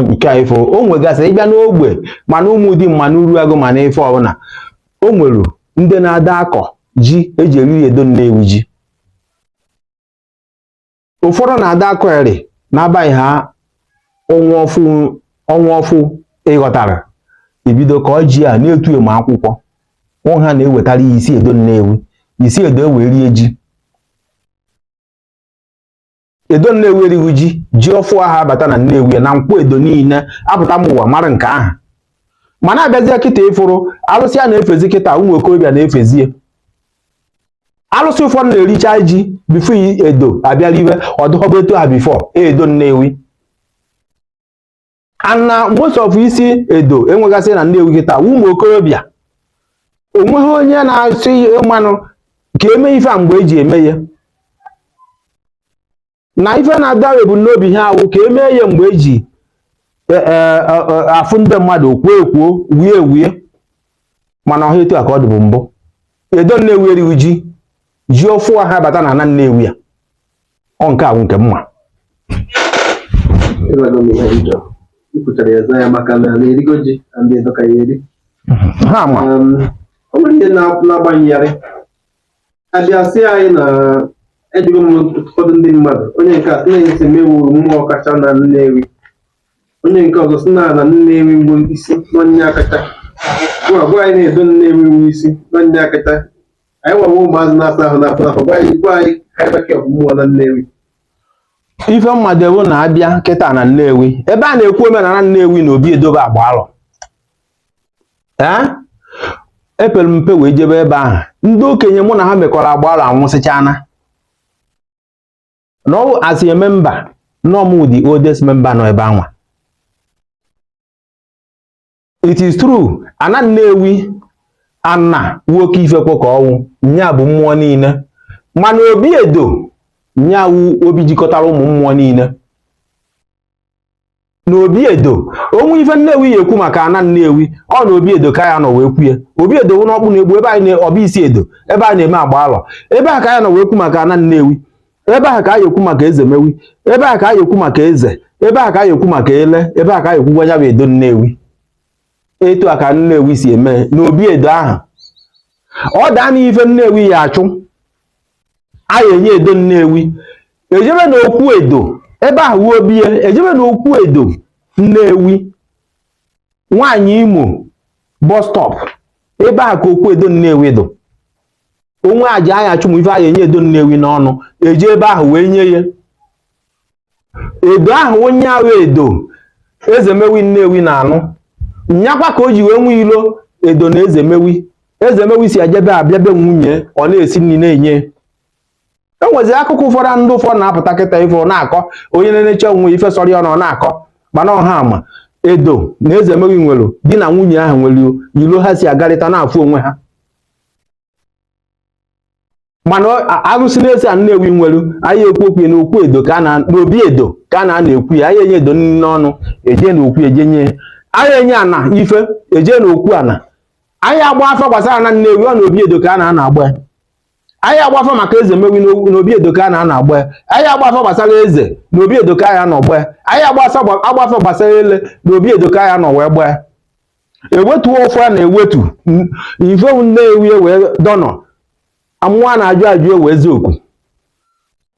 nke a ifo o nwegasị ịbịa n'ogbe mana ụmụdị mana uru agụ mana ife ọbụla o nwere ndị na-ada akọ ji eji eri Edo Nnewi ji. Ụfọdụ na-ada akọ eri n'abaghị ha ọnwa ọfụ ịghọtara ebido ka ọ ji a na-etu eme akwụkwọ nwa ha na-ewetara ya isi Edo Nnewi isi Edo wee rie ji. Edo Nnewi erighị ji ọfụ ahụ abata na Nnewi na Nkwọ Edo niile apụta m ụwa mara nke ahụ mana abịazie kịta ịfụrụ alụsị a na-efezi kịta ụmụ okorobịa na-efezie alụsị ụfọdụ na-ericha ji bifo Edo abịara iwe ọdụghọbeto ha bifo Edo Nnewi ana most of isi Edo enwegasị na Nnewi kịta ụmụ okorobịa onweghị onye na-asụ mmanụ ka eme ife a mgbe eji eme ya na ife na-adara ebumnobi ha awụ ka emee ya mgbe eji afụ ndị mmadụ kwuo ekwuo wie ewie mana ọha etu a ka ọ dịbụ mbụ. Edo Nnewi erighị ji ọfụ ha bata na ana Nnewi a ọ nke awụ nke mma. Ha ma o nwere ihe na-agbanyere abịasị anyị na ejigo m ụfọdụ ndị mmadụ onye nke a na-esi mewuru mmụọ kacha na Nnewi onye nke ọzọ si na Nnewi mbụ isi n'onye akacha gwa anyị na-Edo Nnewi mbụ isi n'onye akacha anyị nwawa ụmụazị na-asa ahụ n'afọ n'afọ gwa anyị kaịbaki ọbụ mmụọ na Nnewi. Ife mmadụ ewu na-abịa kịta na Nnewi ebe a na-ekwu omenala Nnewi na Obi Edobe agba alọ epere mpe wee jebe ebe ahụ ndị okenye mụ na ha mekọrọ agba alọ anwụsịchana na ọ as a member no the oldest member nọ ebe anwa. It is true ana Nnewi ana nwoke ifekwe ka ọnwụ nya bụ mmụọ niile mana Obi Edo nyawu obi jikọtara ụmụ mmụọ niile na Obi Edo onwe ife Nnewi ekwu maka ana Nnewi ọ na Obi Edo ka ya nọ wee kwu ya. Obi Edo wụ n'ọkpụ na-egbu ebe anyị ọba isi Edo ebe a na-eme agba alọ ebe a ka ya nọ wee kwu maka ana Nnewi ebe a ka a ekwu maka Ezemewi ebe a ka a ekwu maka eze ebe a ka a ekwu maka ele ebe a ka a ekwu gwanya bụ Edo Nnewi. Etu a ka Nnewi si eme na Obi Edo ahụ ọ daa n'ife Nnewi ya achụ anyị enye Edo Nnewi ejebe na Okwu Edo ebe ahụ obi ejebe na Okwu Edo Nnewi nwaanyị Imo bus stop ebe ahụ ka Okwu Edo Nnewi dụ onwe aja anya chụmụ ife anyị enye Edo Nnewi n'ọnụ eje ebe ahụ wee nye ya Edo ahụ onye ahụ Edo Ezemewi Nnewi na-anụ nyakwa ka o ji wee nwe ilo Edo na Ezemewi si ajebe abịabe nwunye ọ na-esi nri na-enye. Enwezi akụkọ ụfọdụ ndị ụfọdụ na-apụta kịta ife na-akọ onye na-eneche onwe ife sọrọ ya na-akọ mana ọha ama Edo na Ezemewi nwere di na nwunye ahụ nwere ilo ha si agarịta na-afụ onwe ha mana arụsị na-esi a Nnewi nwere anyị ekwu okwu na Okwu Edo ka na Obi Edo ka na-ekwu ya anyị enye Edo n'ọnụ eje na Okwu ejenye anyị enye ana ife eje na Okwu ana anyị agba afọ gbasara na Nnewi ọ na Obi Edo ka na-agba anyị agba afọ maka Ezemewi na Obi Edo ka na-agba anyị agba afọ gbasara eze na Obi Edo ka ya nọ gba anyị agba afọ gbasara ele na Obi Edo ka ya nọ wee gba ewetu ofu a na-ewetu ife Nnewi wee dọnọ amụwa na-ajụ ajụ wee eziokwu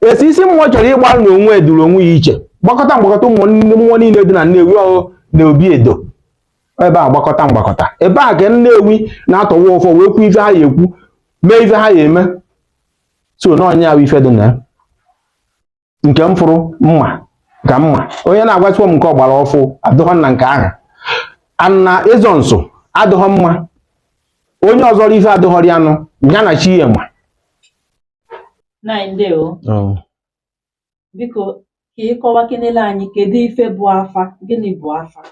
esi isi mmụọ chọrọ ịgba na onwe eduru onwe ya iche gbakọta mmụọ niile dị na Nnewi ọhụ na Obi Edo ebe a gbakọta ebe a ka Nnewi na-atọwa ụfọ wee kwu ife ha ya ekwu mee ife ha ya eme so na onye ahụ ife dị na nke m fụrụ mma ka mma onye na-agwasịkwa m nke ọgbara ọfụ adụghọ na nke ahụ ana ịzọ nso adụghọ mma onye ọzọ ife adụghọrị anụ ya na chi ya ma Ndewo biko ka ịkọwa kenele anyị kedu ife bụ afa, gịnị bụ afa?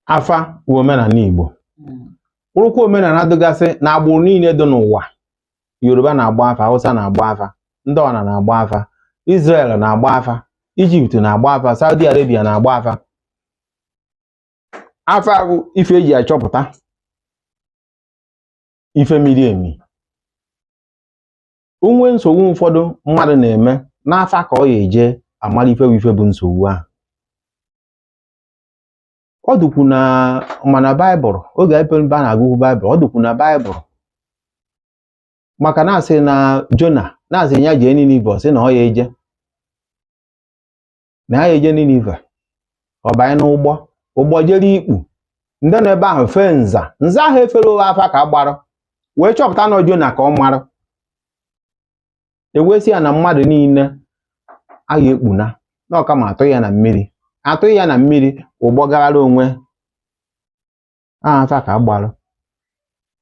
Afa bụ omenala Igbo. Urukwu omenala dịgasị na agbụrụ niile dị n'ụwa. Yoruba na-agba afa, Hausa na-agba afa, ndị Ọna na-agba afa, Israel na-agba afa, Egypt na-agba afa, Saudi Arabia na-agba afa. Afa bụ ife eji achọpụta ife miri emi. Onwe nsogbu ụfọdụ mmadụ na-eme n'afa ka ọ ga-eje amara ife bụ nsogbu ahụ. Ọ dịkwu na mana Baịbụl, oge anyị mba na-agụ Baịbụl, ọ dịkwu na Baịbụl. Maka na-asị na Jona na-asị ya jee Ninive, ọ sị na ọ ya eje. Na ya eje Ninive, ọ banye n'ụgbọ, ụgbọ jere ikpu. Ndị nọ ebe ahụ fee nza. Nza ahụ efere ụgha afa ka gbara. Wee chọpụta na Jona ka ọ mara. Ewesị ya na mmadụ niile a ga-ekpuna. Na ọka ma atụ ya na mmiri. Atụ ya na mmiri, ụgbọ gagara onwe. Afa ka gbara.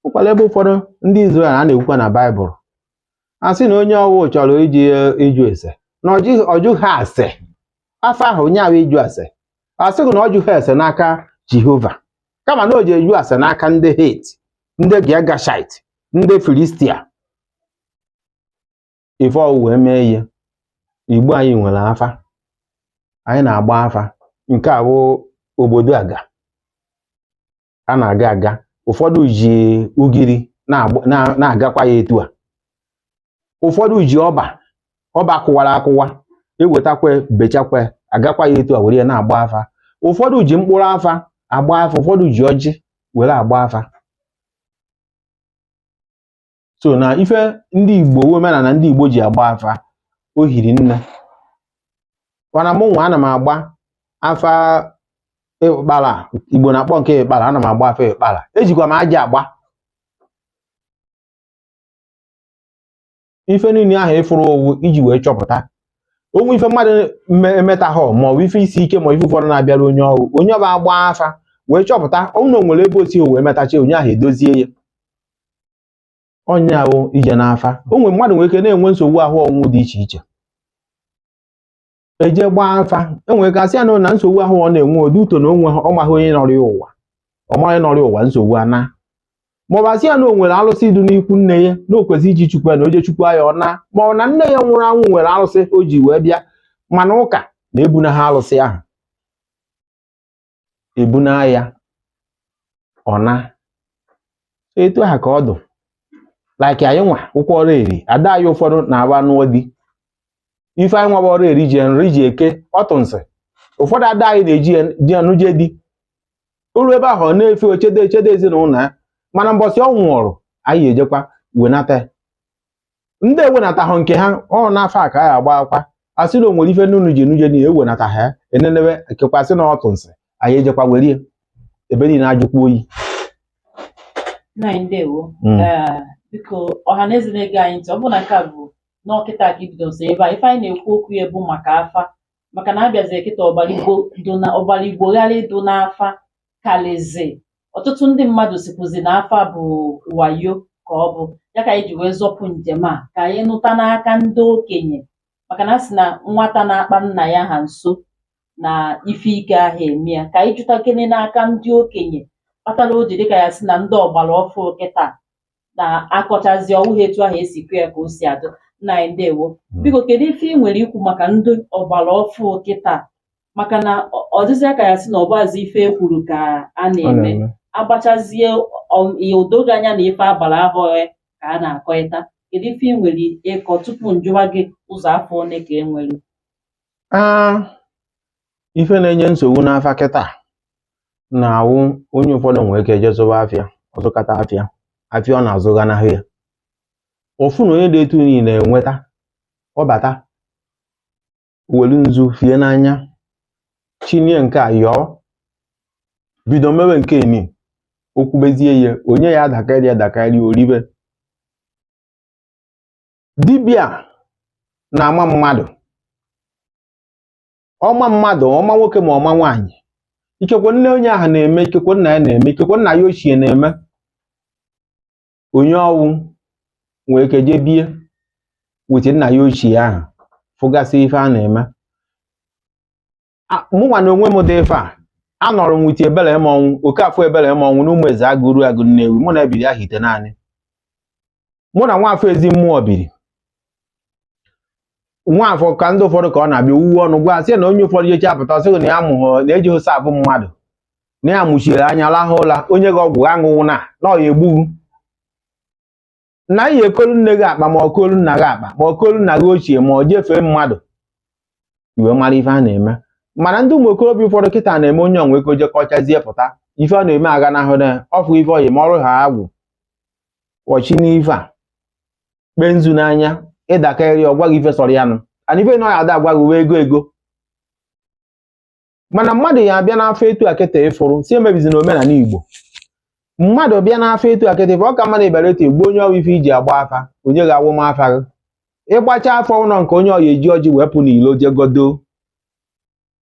Ụkwara ebe ụfọdụ ndị Izrel a na-ekwukwa na Baịbụl. A sị na onye ọwụ chọrọ iji ịjụ ese. Na ọ jụghị ase. Afa ahụ onye ahụ ịjụ ase. A sịghị na ọ jụghị ese n'aka Jehova. Kama na o ji eju ase n'aka ndị Het, ndị Gegashite, ndị Filistia. Ife ọwụ wee mee ihe. Igbo anyị nwere afa. Anyị na-agba afa. Nke a bụ obodo aga. A na-aga aga. Ụfọdụ ji ugiri na-agakwa ya etu a. Ụfọdụ ji ọba kụwara akụwa, ewetakwa bechakwa agakwa ya etu a were na-agba afa. Ụfọdụ ji mkpụrụ afa agba afa, ụfọdụ ji ọjị were agba afa. So na ife ndị Igbo omenala ndị Igbo ji agba afa o hiri nne. Mana mụ nwa ana m agba afa ịkpala, Igbo na-akpọ nke ịkpala, ana m agba afa ịkpala. Ejikwa m aja agba. Ife niile ahụ ịfụrụ owu iji wee chọpụta. Onwe ife mmadụ emetahụ ma ọ bụ ife isi ike ma ife ụfọdụ na-abịara onye ọrụ. Onye ọba agba afa wee chọpụta ọnụ nwere ebe osi wee metacha onye ahụ edozie ya. Onye ahụ ije n'afa. Onwe mmadụ nwere ike na-enwe nsogbu ahụ ọnwụ dị iche iche. Eje gbaa afa, enwere ka asị ya na nsogbu ahụ ọ na-enwe ụdị uto na onwe ọ maghị onye nọrọ ya ụwa. Ọ maghị nọrọ ya ụwa nsogbu ana. Ma ọ bụ asị ya na o nwere alụsị dị n'ikwu nne ya na o kwesịrị iji chukwu ya na oje chukwu ya ọ na. Ma ọ na nne ya nwụrụ anwụ nwere alụsị o ji wee bịa. Mana ụka na-ebuna ha alụsị ahụ. Ebuna ya ọ na. Etu ahụ ka ọ dụ. Like anyị nwa ụkwụ ọrụ eri, ada anyị ụfọdụ na-agba n'ụọ di. Ife anyị nwaba ọrụ eri ji nri ji eke ọtụ nsị. Ụfọdụ ada anyị na-eji anụje di. Uru ebe ahụ ọ na-efe ochede ezinụlọ ya. Mana mbọsị ọ nwụrụ anyị ejekwa wenata. Ndị ewenatahụ nke ha ọ na-afọ a ka anyị agba akwa. Asị na o nwere ife n'unu ji enuje niile ewenata ha enenebe ekekwasị na ọtụ nsị. Anyị ejekwa werie ebe niile ajụkwa oyi. Ndewo. Biko ọhaneze na-ege anyị ntị, ọ bụ na nke a bụ n'ọkịta ka ibido nso ebe a ife anyị na-ekwu okwu ya bụ maka afa, maka na abịazi kịta ọbara Igbo ghara ịdụ n'afa kalizi. Ọtụtụ ndị mmadụ sikwuzi na afa bụ wayo ka ọ bụ ya ka anyị ji wee zọpụ njem a ka anyị nụta n'aka ndị okenye, maka na a sị na nwata na-akpa nna ya ha nso na ife ike ahụ eme ya. Ka anyị jụta kene n'aka ndị okenye kpatara o ji dịka ya sị na ndị ọgbara ọfụ kịta na-akọchazi ọwụghị etu ahụ esi kwe ya ka o si adụ. Nna anyị ndewo. Biko kedu ife ị nwere ikwu maka ndị ọgbara ọfụ kịta, maka na ọ dịzị aka ya sị na ọbazi ife ekwuru ka a na-eme agbachazie udoga anya na ife agbara ahụ ka a na-akọịta. Kedu ife ị nwere ịkọ tupu njụwa gị ụzọ afọ one ka e nwere? Ife na-enye nsogbu n'afa kịta na-awụ onye ụfọdụ nwere ike eje zụba afịa, ọzụkata afịa ọ na-azụganaghị ya. Ofu na onye dị etu niile na-enweta ọbata welu nzu fie n'anya chinie nke a yọọ bido mewe nke eni okwubezie ya onye ya adakarị oribe. Dibịa na-ama mmadụ, ọma mmadụ, ọma nwoke ma ọma nwaanyị. Ikekwe nne onye ahụ na-eme, ikekwe nna ya na-eme, ikekwe nna ya ochie na-eme. Onye ọwụ nwere ike jee bie wete nna ya ochie ahụ fụgasị ife a na-eme mụnwa na onwe m dị ife a anọrọ m wite ebele eme ọnwụ Okafọ ebele eme ọnwụ n'ụmụ eze agụ Uruagụ Nnewi mụ na ebiri ahụ ite naanị mụ na Nwafọ ezi mmụọ biri Nwafọ ka ndị ụfọdụ ka ọ na-abịa uwe ọnụ gwa sị na onye ụfọdụ jechi apụta sị na ya mụọ na-eji hụsa abụ mmadụ na ya mụchiere anya lahụ ụla onye gị ọgwụ aṅụwụ na ọ ya egbughu na ihe ekolu nne gị akpa ma ọkolu nna gị akpa ma ọkolu nna gị ochie ma ọ jefee mmadụ iwe mara ife a na-eme mana ndị ụmụ okorobịa ụfọdụ kịta na-eme onye ọnwa ego jekọchazie pụta ife a na-eme aga n'ahụ na ọfụ ife ọyị ma ọrụ ha agwụ ọchị n'ife a kpee nzu n'anya ịdakarị ọgwa gị ife sọrọ ya nụ ana ife nọ ya ada agwa gị uwe ego mana mmadụ ya abịa n'afọ etu akịta ịfụrụ si emebizi na omenala Igbo mmadụ bịa n'afọ etu akịta ịfụ ọ ka mmadụ ibere etu egbu onye ọwa ife iji agba afa onye ga-awụ m afa gị ịgbacha afọ ụlọ nke onye ọya eji ọjị wepụ n'ilo jegodo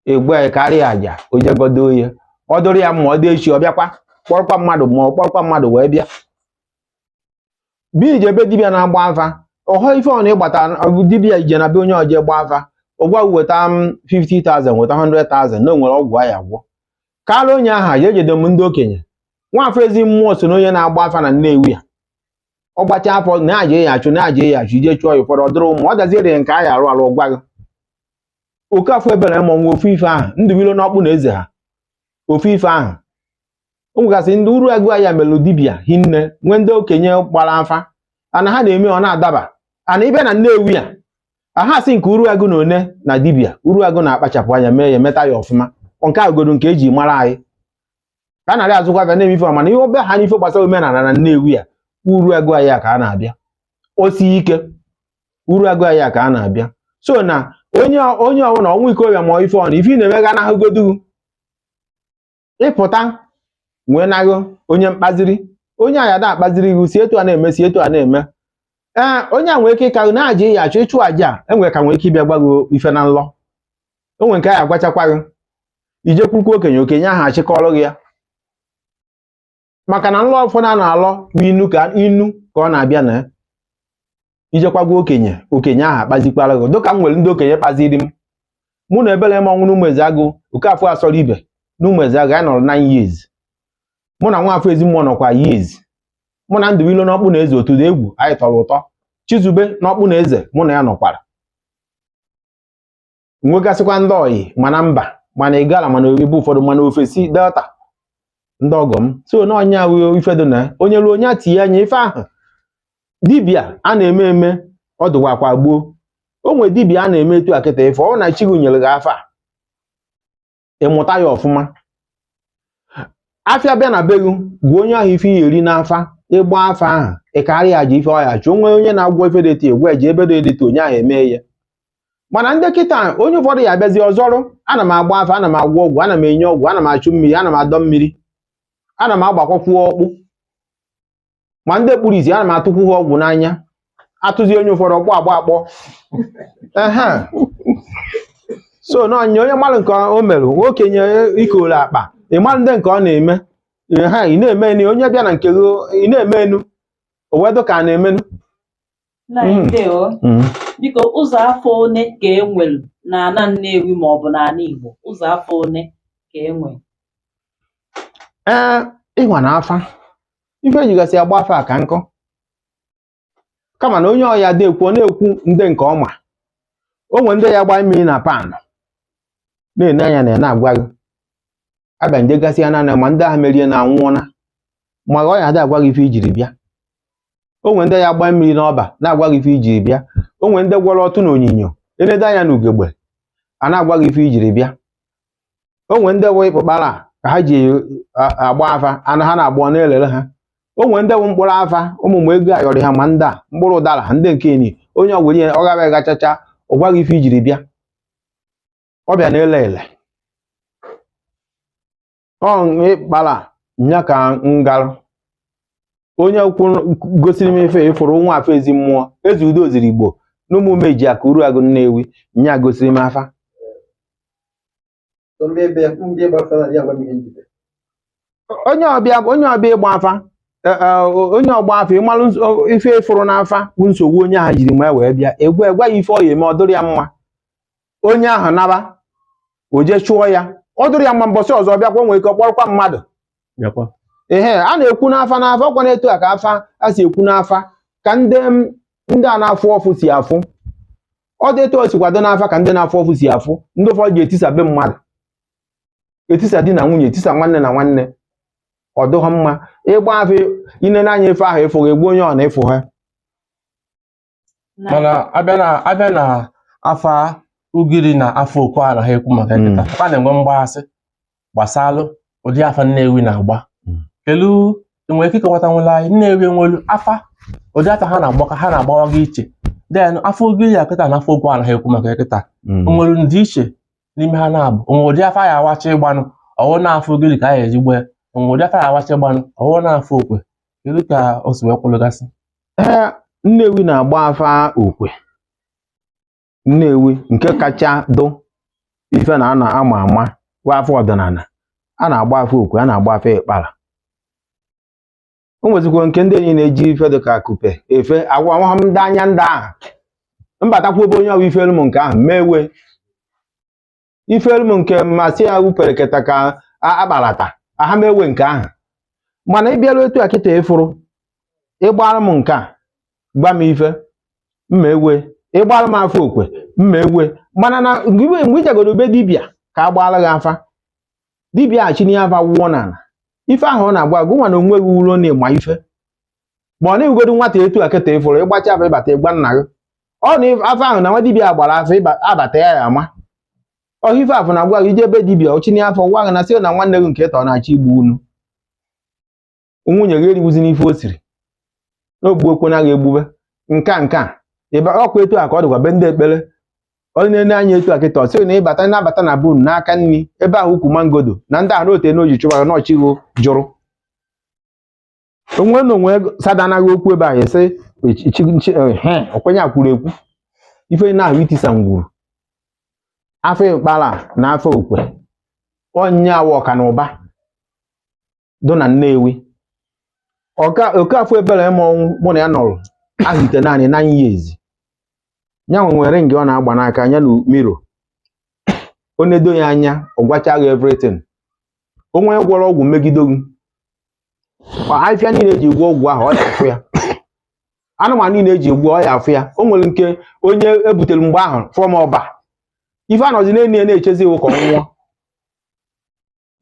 egbe karịa aja ojegodo ya ọ dụrụ ya ma ọ dị echi ọ bịakwa kpọrọkwa mmadụ ma ọ kpọrọkwa mmadụ wee bịa bi ije ebe dibịa na-agba afa ọhọ ife ọ na ịgbata dibịa ije na be onye ọje gba afa ọgwa weta m 50,000 weta 100,000 na o nwere ọgwụ a ya agwọ karịa onye aha ya ejedo m ndị okenye Nwafọ ezi mmụọ so na onye na-agba afa na Nnewi ya ọ gbacha afọ na-aje ya achụ ije chụọ ya ụfọdụ ọ dụrụ ụmụ ọ daziere nke a ya arụ arụ gwa gị Okafọ ebere ma ọnwụ ofu ife ahụ ndị bilo n'ọkpụ na eze ha ofu ife ahụ o nwegasị ndị Uruagụ ya melụ dibịa hinne nwee ndị okenye gbara afa ana ha na-eme ọ na-adaba ana ibe na Nnewi ya aha si nke Uruagụ na one na dibịa Uruagụ na-akpachapụ anya mee ya meta ya ọfụma nke agodo nke eji mara anyị ka a narị azụkwa bịa na-eme ife mana ihe obe ha n'ife gbasara omenala na Nnewi ya Uruagụ ya ka a na-abịa osi ike Uruagụ ya ka a na-abịa so na onye ọbụla ọnwụ ikorobịa ma ife ọna ife ị na-eme ga n'ahụgodu ịpụta nwee naghị onye mkpaziri onye aya da akpaziri ihu si etu a na-eme si etu a na-eme onye a nwere ike ịka na-aja ya achọ ịchụ aja enwere ka nwere ike ịbịa gwago ife na nlọ o nwere nke a ya agwachakwa gị ijekwukwu okenye ahụ achịkọrọ gị ya maka na nlọ ụfọdụ a na-alọ bụ inu ka ọ na-abịa na ijekwagwa okenye ahụ akpazikwara gị dịka m nwere ndị okenye kpaziri m mụ na ebele m ọnwụ n'ụmụ eze agụ Okafọ asọrọ ibe n'ụmụ eze agụ anyị nọrọ 9 years mụ na Nwafọ ezi mmụọ nọkwa years mụ na Ndụbụilo n'ọkpụ na eze otu egwu anyị tọrọ ụtọ Chizube n'ọkpụ na eze mụ na ya nọkwara nwegasịkwa ndị ọyị mana mba mana Igala mana ebe ụfọdụ mana ofesi Delta ndị ọgọ m so na onye ahụ ifedo na onye ruo onye atinye anya ife ahụ dibịa a na-eme ọ dụwakwa gboo o nwere dibịa a na-eme etu akịta ife ọ na Chigụ nyere gị afa ịmụta ya ọfụma afịa bịa na be gị gwa onye ahụ ife ya eri n'afa ịgba afa ahụ ịkarịa aja ife ọya chụ onwe onye na-agwọ ife deti egwu eji ebe edeti onye ahụ eme ya mana ndị kịta onye ụfọdụ ya abịazi ọzọrụ ana m agba afa ana m agwọ ọgwụ ana m enye ọgwụ ana m achụ mmiri ana m adọ mmiri ana m agbakwakwu ọkpụ ma ndị kpuru isi ana m atụkwu ha ọgwụ n'anya atụzi onye ụfọdụ ọkpọ akpọ so na onye mmadụ nke o mere okenye ikoro akpa ịma ndị nke ọ na-eme ị na-eme enu onye bịa na nke gị ị na-eme enu o wedo ka a na-emenu biko ụzọ afọ one ka e nwere n'ala Nnewi ma ọ bụ n'ala Igbo ụzọ afọ one ka e nwere ịnwa na afa ife ejigasị agba afa ka nkọ kama na onye ọya dị ekwu ọ na-ekwu ndị nke ọma o nwere ndị ya gba mmiri na pan na-ene anya na ya na-agwa gị abịa njegasị ya naanị ma ndị ahụ merie na anwụọna ma ọ ya adị agwa gị ife ijiri bịa o nwere ndị ya gba mmiri n'ọba na-agwa gị ife ijiri bịa o nwere ndị gwọrọ ọtụ na onyinyo enede anya na ugegbe a na-agwa gị ife ijiri bịa o nwere ndị wee ịkpụkpara ka ha ji agba afa ana ha na-agba na-elele ha o nwere ndị bụ mkpụrụ afa ụmụ ego ayọrị ha ma ndị a mkpụrụ ụdara ha ndị nke enyi onye ọgwụ nye ọ gaghị gachacha ọ gwaghị ife ijiri bịa ọ bịa na-ele ele ọ ịkpara nya ka ngarụ onye gosiri m ife ịfụrụ Nwafọ ezi mmụọ eze udo ziri Igbo n'ụmụ meji aka Uruagụ Nnewi nya gosiri m afa onye ọbịa ịgba afa onye ọgba afa ịmalụ ife ịfụrụ n'afa bụ nsogbu onye ahụ jiri ma wee bịa egwa ya ife ọ ya eme ọ dụrụ ya mma onye ahụ naba o jee chụọ ya ọ dụrụ ya ma mbọsị ọzọ bịakwa nwere ike kpọrọkwa mmadụ ehe a na-ekwu n'afa n'afa ọkwa na-etu a ka afa a si ekwu n'afa ka ndị a na-afụ ọfụ si afụ ọ dị etu o si kwado n'afa ka ndị na-afụ ọfụ si afụ ndị ụfọdụ ji etisa be mmadụ etisa di na nwunye etisa nwanne na nwanne ọ dụghọ mma ịgba afọ ine n'anya efe ahụ ịfụ egbu onye ọ na-ịfụ ha mana abịa na afa ugiri na afọ Okoala ha ekwu maka nkịta a na-enwe mgbaasị gbasalụ ụdị afa Nnewi na-agba kelu enwere ike ịkọwata nwere anyị Nnewi enwelu afa ụdị afa ha na-agbawaga iche den afọ ugiri ya kịta na afọ Okoala ha ekwu maka nkịta onwere ndị iche n'ime ha na-abụ onwe ụdị afa ya awacha ịgbanụ ọwụ na-afọ ugiri ka a ya eji gbaa onwe ụdị afa ya awacha ịgbanụ ọwụ na-afọ okwe kedu ka o si wee kwụlụgasị Nnewi na-agba afa okwe Nnewi nke kacha dụ ife na ana ama wa afọ ọdịnala a na-agba afa okwe a na-agba afa ịkpara o nwezikwa nke ndị enyi na-eji ife dịka akupe efe agwa nwa ndị anya ndị ahụ mbatakwa ebe onye ọbụ ifelu m nke ahụ mewe ifelu m nke mmasị ya wupere keta ka akparata aha mewe nke ahụ mana ịbịara etu a kịta ịfụrụ ịgbara m nke a gba m ife mmewe ịgbara m afọ okwe mmewe mana na mgbe ijegoro ube dibịa ka agbara gị afa dibịa achịnye afa wụọ n'ala ife ahụ ọ na-agba gụ nwa na onwe gị uro na-ịma ife ma ọ na-egodo nwata etu a kịta ịfụrụ ịgbacha afa ịbata ịgba nna gị ọ na afọ ahụ na nwa dibịa gbara afa abata ya ama ọ ife afọ na-agwa gị ije ebe dibịa ọchịnye afọ gwa gị na sị na nwanne gị nke tọ na-achọ igbu unu nwunye gị eribuzi n'ife o siri n'ogbu na ga-egbube nka ebe ọkwa etu a ka ọ dịkwa be ndị ekpere onye na-anya etu a kịta ọ sịrị na ịbata na-abata na bun n'aka nri ebe ahụ ukwu mangodo na ndị ahụ n'ote n'oji chụbara n'ọchịgo jụrụ onwe na onwe sadanaghị okwu ebe ahụ esi okwenye akwuru ekwu ife na-ahụ itisa ngwuru afọ ịkpara na afọ okwe onye awụ ọka na ụba dụ na Nnewi Okafọ ebere mmọnwụ mụ na ya nọrọ ahụite naanị 9 years nyanwa nwere nge ọ na-agba n'aka anya na miro ọ na-edo ya anya ọ gwacha gị everything onwe gwọrọ ọgwụ megide gị afịa niile eji gwọ ọgwụ ahụ ọ ya-afụ ya anụmanụ niile eji gwọ ọ ya-afụ ya o nwere nke onye ebutere mgbe ahụ fọm ọba ife anọzi na-enye na-echezi iwu ka ọ nwụọ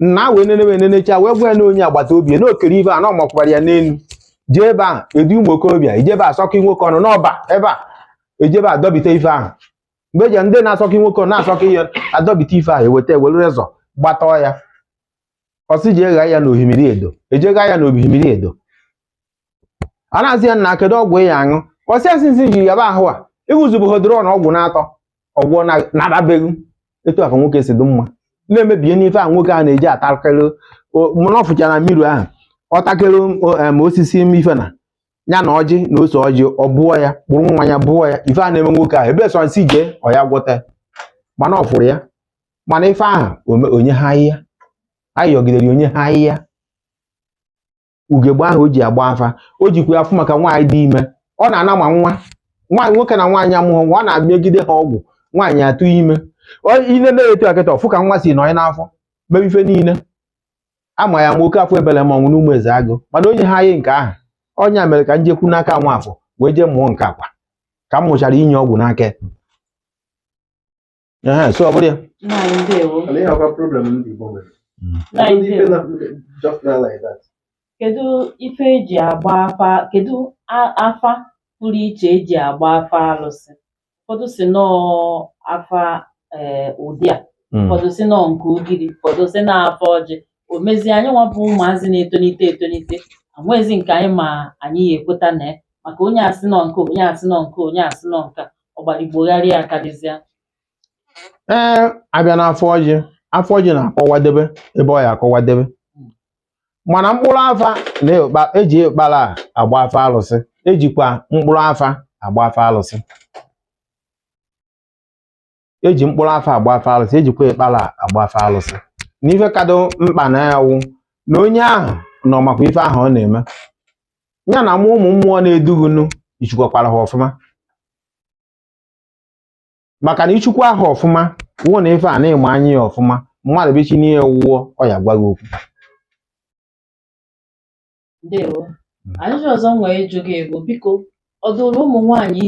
na wee nenecha wee gwa ya na onye agbata obi na okere ife a na ọmakwara ya n'elu jee ebe a edu ụmụ okorobịa ijebe asọkị nwoke ọnụ n'ọba ebe a ejebe adọbite ife ahụ mgbe eji ndị na-asọkị nwoke na-asọkị ihe adọbite ife ahụ eweta ewere rezọ gbatọọ ya ọsị ji egha ya na ohimiri edo ejegha ya na ohimiri edo a na-azị ya na kedu ọgwụ ya aṅụ ọsị asịsị ji yaba ahụ a ịhụzubụhodoro na ọgwụ na-atọ ọgwụ na-adabeghị etu aka nwoke si dị mma na-emebie n'ife ahụ nwoke ahụ na-eji atakịrị n'ọfụcha na mmiri ahụ ọ takịrị osisi ife na ya na ọjị na ose ọjị ọ bụọ ya kpụrụ mmanya bụọ ya ife a na-eme nwoke ahụ ebe sọ nsị jee ọ ya gwọta mana ọ fụrụ ya mana ife ahụ onye ha ahịhịa anyị yọgidere onye ha ahịhịa ugegbe ahụ o ji agba afa o jikwa ya afụ maka nwaanyị dị ime ọ na-ana ma nwaanyị nwoke na nwaanyị amụghọ nwa ọ na-abịagide ha ọgwụ nwaanyị atụ ime ile na-eto akịta ọfụ ka nwa si nọ ya n'afọ mebe ife niile ama ya ma Okafọ ebele mmọnwụ n'ụmụ eze agụ mana onye ha anyị nke ahụ ọnya mere ka njekwu n'aka Nwafọ wee jee mụọ nke akwa ka m mụchara inye ọgwụ n'aka so ọ bụrụ ya kedu ife eji agba afa kedu afa pụrụ iche eji agba afa alụsị ụfọdụ si nọọ afa ụdị a ụfọdụ si nọọ nke ugiri ụfọdụ si na afa ọjị o mezie anyị nwapụ ụmụazị na-etonite enwezi nke anyị ma anyị ya ekweta na ya maka onye asị nọ nke onye asị nọ nke onye asị nọ nke ọgbaligbogharịa ya karịzịa abịa n'afọ ọjị na-akọwadebe ebe ọ ya akọwadebe mana mkpụrụ afa eji ịkpara agba afa alụsị ejikwa mkpụrụ afa agba afa alụsị eji mkpụrụ afa agba afa alụsị ejikwa ịkpara agba afa alụsị n'ife kado mkpa na yawu na onye ahụ nọ makwa ife ahụ ọ na-eme ya na ụmụ mmụọ na-edughunu ichukwakwara ha ọfụma maka na ichukwu ahụ ọfụma wụ na ife a na-eme anya ya ọfụma mmadụ bichi n'ihe wụọ ọ ya gwa gị okwu. Ndewo. Ajụjụ ọzọ m nwere ịjụ gị bụ biko ọ dụrụ ụmụ nwaanyị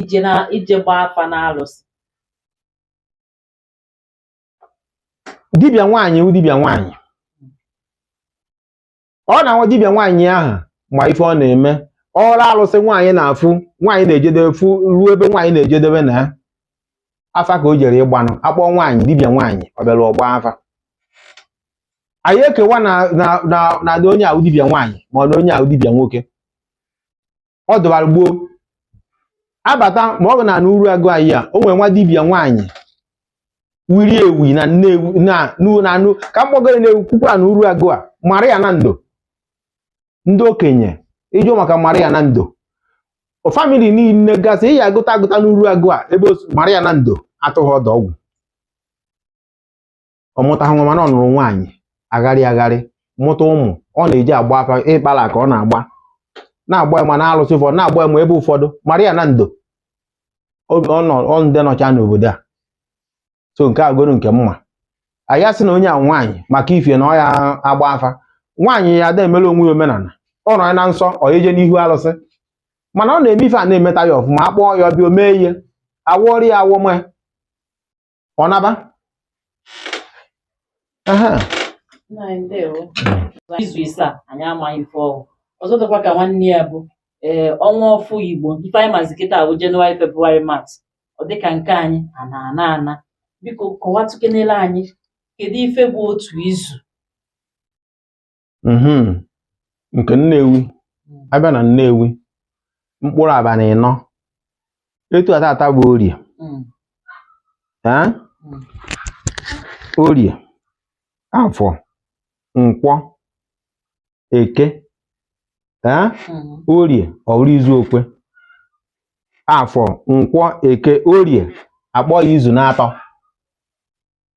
ije gbaa afa n'alụsị? Dibịa nwaanyị wụ dibịa nwaanyị. Ọ na-anwa dibịa nwaanyị ahụ ma ife ọ na-eme ọrụ alụsị nwaanyị na-afụ nwaanyị na-ejedebe fụ ruo ebe nwaanyị na-ejedebe na afa ka o jere ịgbanụ akpọ nwaanyị dibịa nwaanyị ọ bịara ọgba afa. Anyị ekewa na onye ahụ dibịa nwaanyị ma ọ na onye ahụ dibịa nwoke. Ọ dụbara gboo abata ma ọ bụ na uru agụ anyị a o nwere nwa dibịa nwaanyị wiri ewi na Nnewi na ka mkpọgoro na-ewu kwukwara na uru agụ a Maria na Ndo ndị okenye ịjụ maka Maria na Ndo famili niile gasị ị ya agụta n'uru agụ a ebe Maria na Ndo atụghị ọdụ ọgwụ. Ọ mụta nwa mana ọ nụrụ nwaanyị agharị mụta ụmụ ọ na-eji agba afa ịkpala ka ọ na-agba ya ma na-alụsị ụfọdụ na-agba ya ma ebe ụfọdụ Maria na Ndo ọ ndị nọcha n'obodo a. So nke a goro nke mma anyị asị na onye a nwaanyị maka ifie na ọ ya agba afa nwaanyị ya ada emela onwe ya omenala ọ nọ ya na nsọ ọ eje n'ihu alụsị mana ọ na-eme ife a na-emeta ya ọfụma akpọọ ya ọbịa omee ihe awọrị ya awọma ọ naba. Izu ise a anyị amaghị ife ọhụụ ọzọ dịkwa ka nwanne ya bụ ọnwa ọfụ Igbo ife anyị mazi kịta bụ Jenụwarị Febrụwarị Maachị ọ dịka nke anyị ana biko kọwatụkenere anyị kedu ife bụ otu izu? Nke Nnewi abịa na Nnewi mkpụrụ abalị 4 etu atata bụ Orie Orie Afọ Nkwọ Eke Orie ọrụ izu okwe Afọ Nkwọ Eke Orie akpọ ya izu na-atọ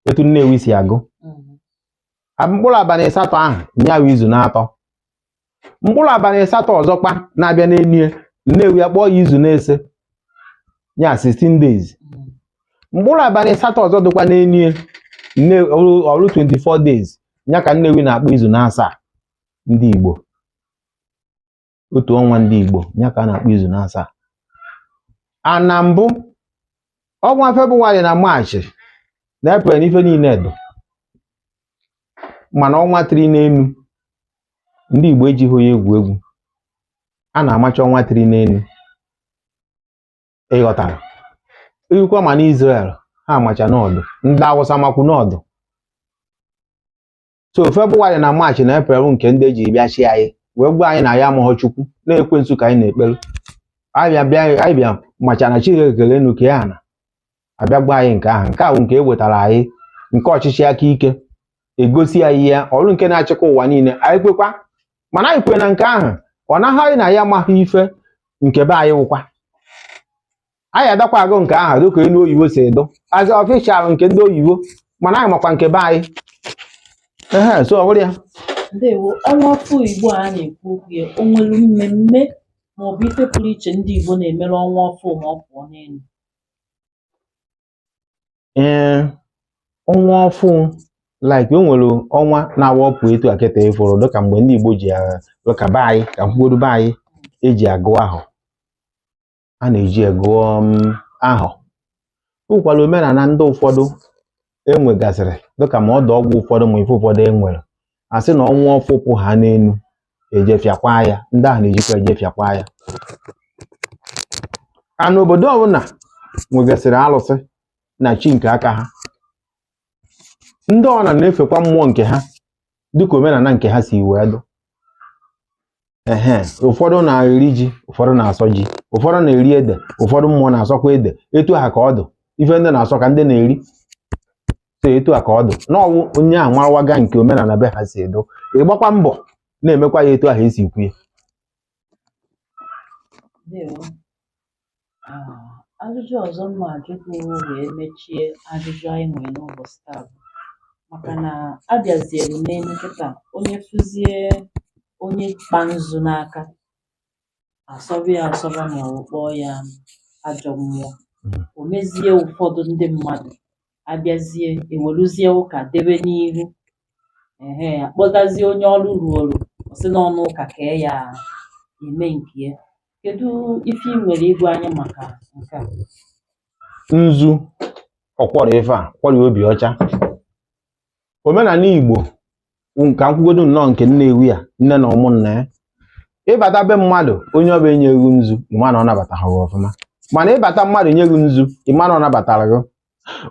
etu Nnewi si agụ. Mkpụrụ abalị 8 ahụ nyawa izu na-atọ. Mkpụrụ abalị 8 ọzọkwa na-abịa n'enie Nnewi akpọ ya izu na-ese nya 16 days. Mkpụrụ abalị 8 ọzọ dịkwa n'enie ọrụ 24 days nya ka Nnewi na-akpọ izu na-7 ndị Igbo. Otu ọnwa ndị Igbo nya ka a na-akpọ izu na-7. Na mbụ ọnwa Febrụwarị na Maachị na Eprel n'ife niile edo mana ọnwa 3 n'enu ndị Igbo ejighị ya egwu a na-amacha ọnwa 3 n'enu ịghọtara irukwa ma n'Izrel ha amacha n'ọdụ ndị Awụsa makwu n'ọdụ. So Febrụwarị na Maachị na Eprel nke ndị eji bịa chi anyị wee gwa anyị na ya amụghọ Chukwu na-ekwensu ka anyị na-ekpere anyị bịa machana Chineke ekele enu ka ya na abịa gwa anyị nke ahụ nke ahụ nke e wetara anyị nke ọchịchị aka ike egosi anyị ya ọrụ nke na-achịkwa ụwa niile anyị kwekwa mana anyị kwe na nke ahụ ọ naghị anyị na ya amaghị ife nke be anyị wụkwa anyị adakwa agụ nke ahụ dịka enu oyibo si edo azi ọfịshalụ nke ndị oyibo mana anyị makwa nke be anyị. So ọ bụrụ ya. Ndewo. Ọnwa ọfụ Igbo a na-ekwu okwu ya o nwere mmemme maọbụ ife pụrụ iche ndị Igbo na-emere ọnwa ọfụ ma ọ pụọ n'elu? Ọnwa ọfụ like o nwere ọnwa na-awọpụ etu akịta ịfụrụ dịka mgbe ndị Igbo ji dịka be anyị ka mkpụrụ be anyị eji agụ ahụ a na-eji agụ ahụ. Ụkwara omenala ndị ụfọdụ enwegasịrị dịka ma ọdụ ọgwụ ụfọdụ ma ife ụfọdụ enwere asị na ọnwa ọfụpụ ha n'elu ejefịakwa ya ndị ahụ na-ejikwa ejefịakwa ya. N'obodo ọbụla nwegasịrị alụsị na chi nke aka ha ndị ọ na-efekwa mmụọ nke ha dịka omenala nke ha si wee dụ. Ụfọdụ na-eri ji ụfọdụ na-asọ ji ụfọdụ na-eri ede ụfọdụ mmụọ na-asọkwa ede etu ha ka ọ dụ ife ndị na-asọ ka ndị na-eri so etu a ka ọ dụ n'ọwụ onye ahụ nwawaga nke omenala be ha si edo ịgbakwa mbọ na-emekwa ya etu ahụ esi kwu ya. Ajụjụ ọzọ mma ajụjụ wee mechie ajụjụ anyị nwere n'ụbọchị taa bụ maka na abịazielu n'elu kịta onye fụzie onye kpa nzu n'aka asọba ya asọba ma ọ kpọọ ya ajọ mmụọ o mezie ụfọdụ ndị mmadụ abịazie eweruzie ụka debe n'ihu akpọgazie onye ọrụ ruolu ọsị n'ọnụ ụka ka ya eme nke ya. Kedu ife ị nwere ịgwa anyị maka nke a? Nzu ọkwọrọ ife a kwọrọ obi ọcha. Omenala Igbo ka nkwugodo nnọọ nke Nnewi a, nne na ụmụnna ya. Ịbata be mmadụ onye ọbụla enyeghị nzu, ịma na ọ nabatara gị ọfụma. Mana ịbata mmadụ enyeghị nzu, ịma na ọ nabatara gị.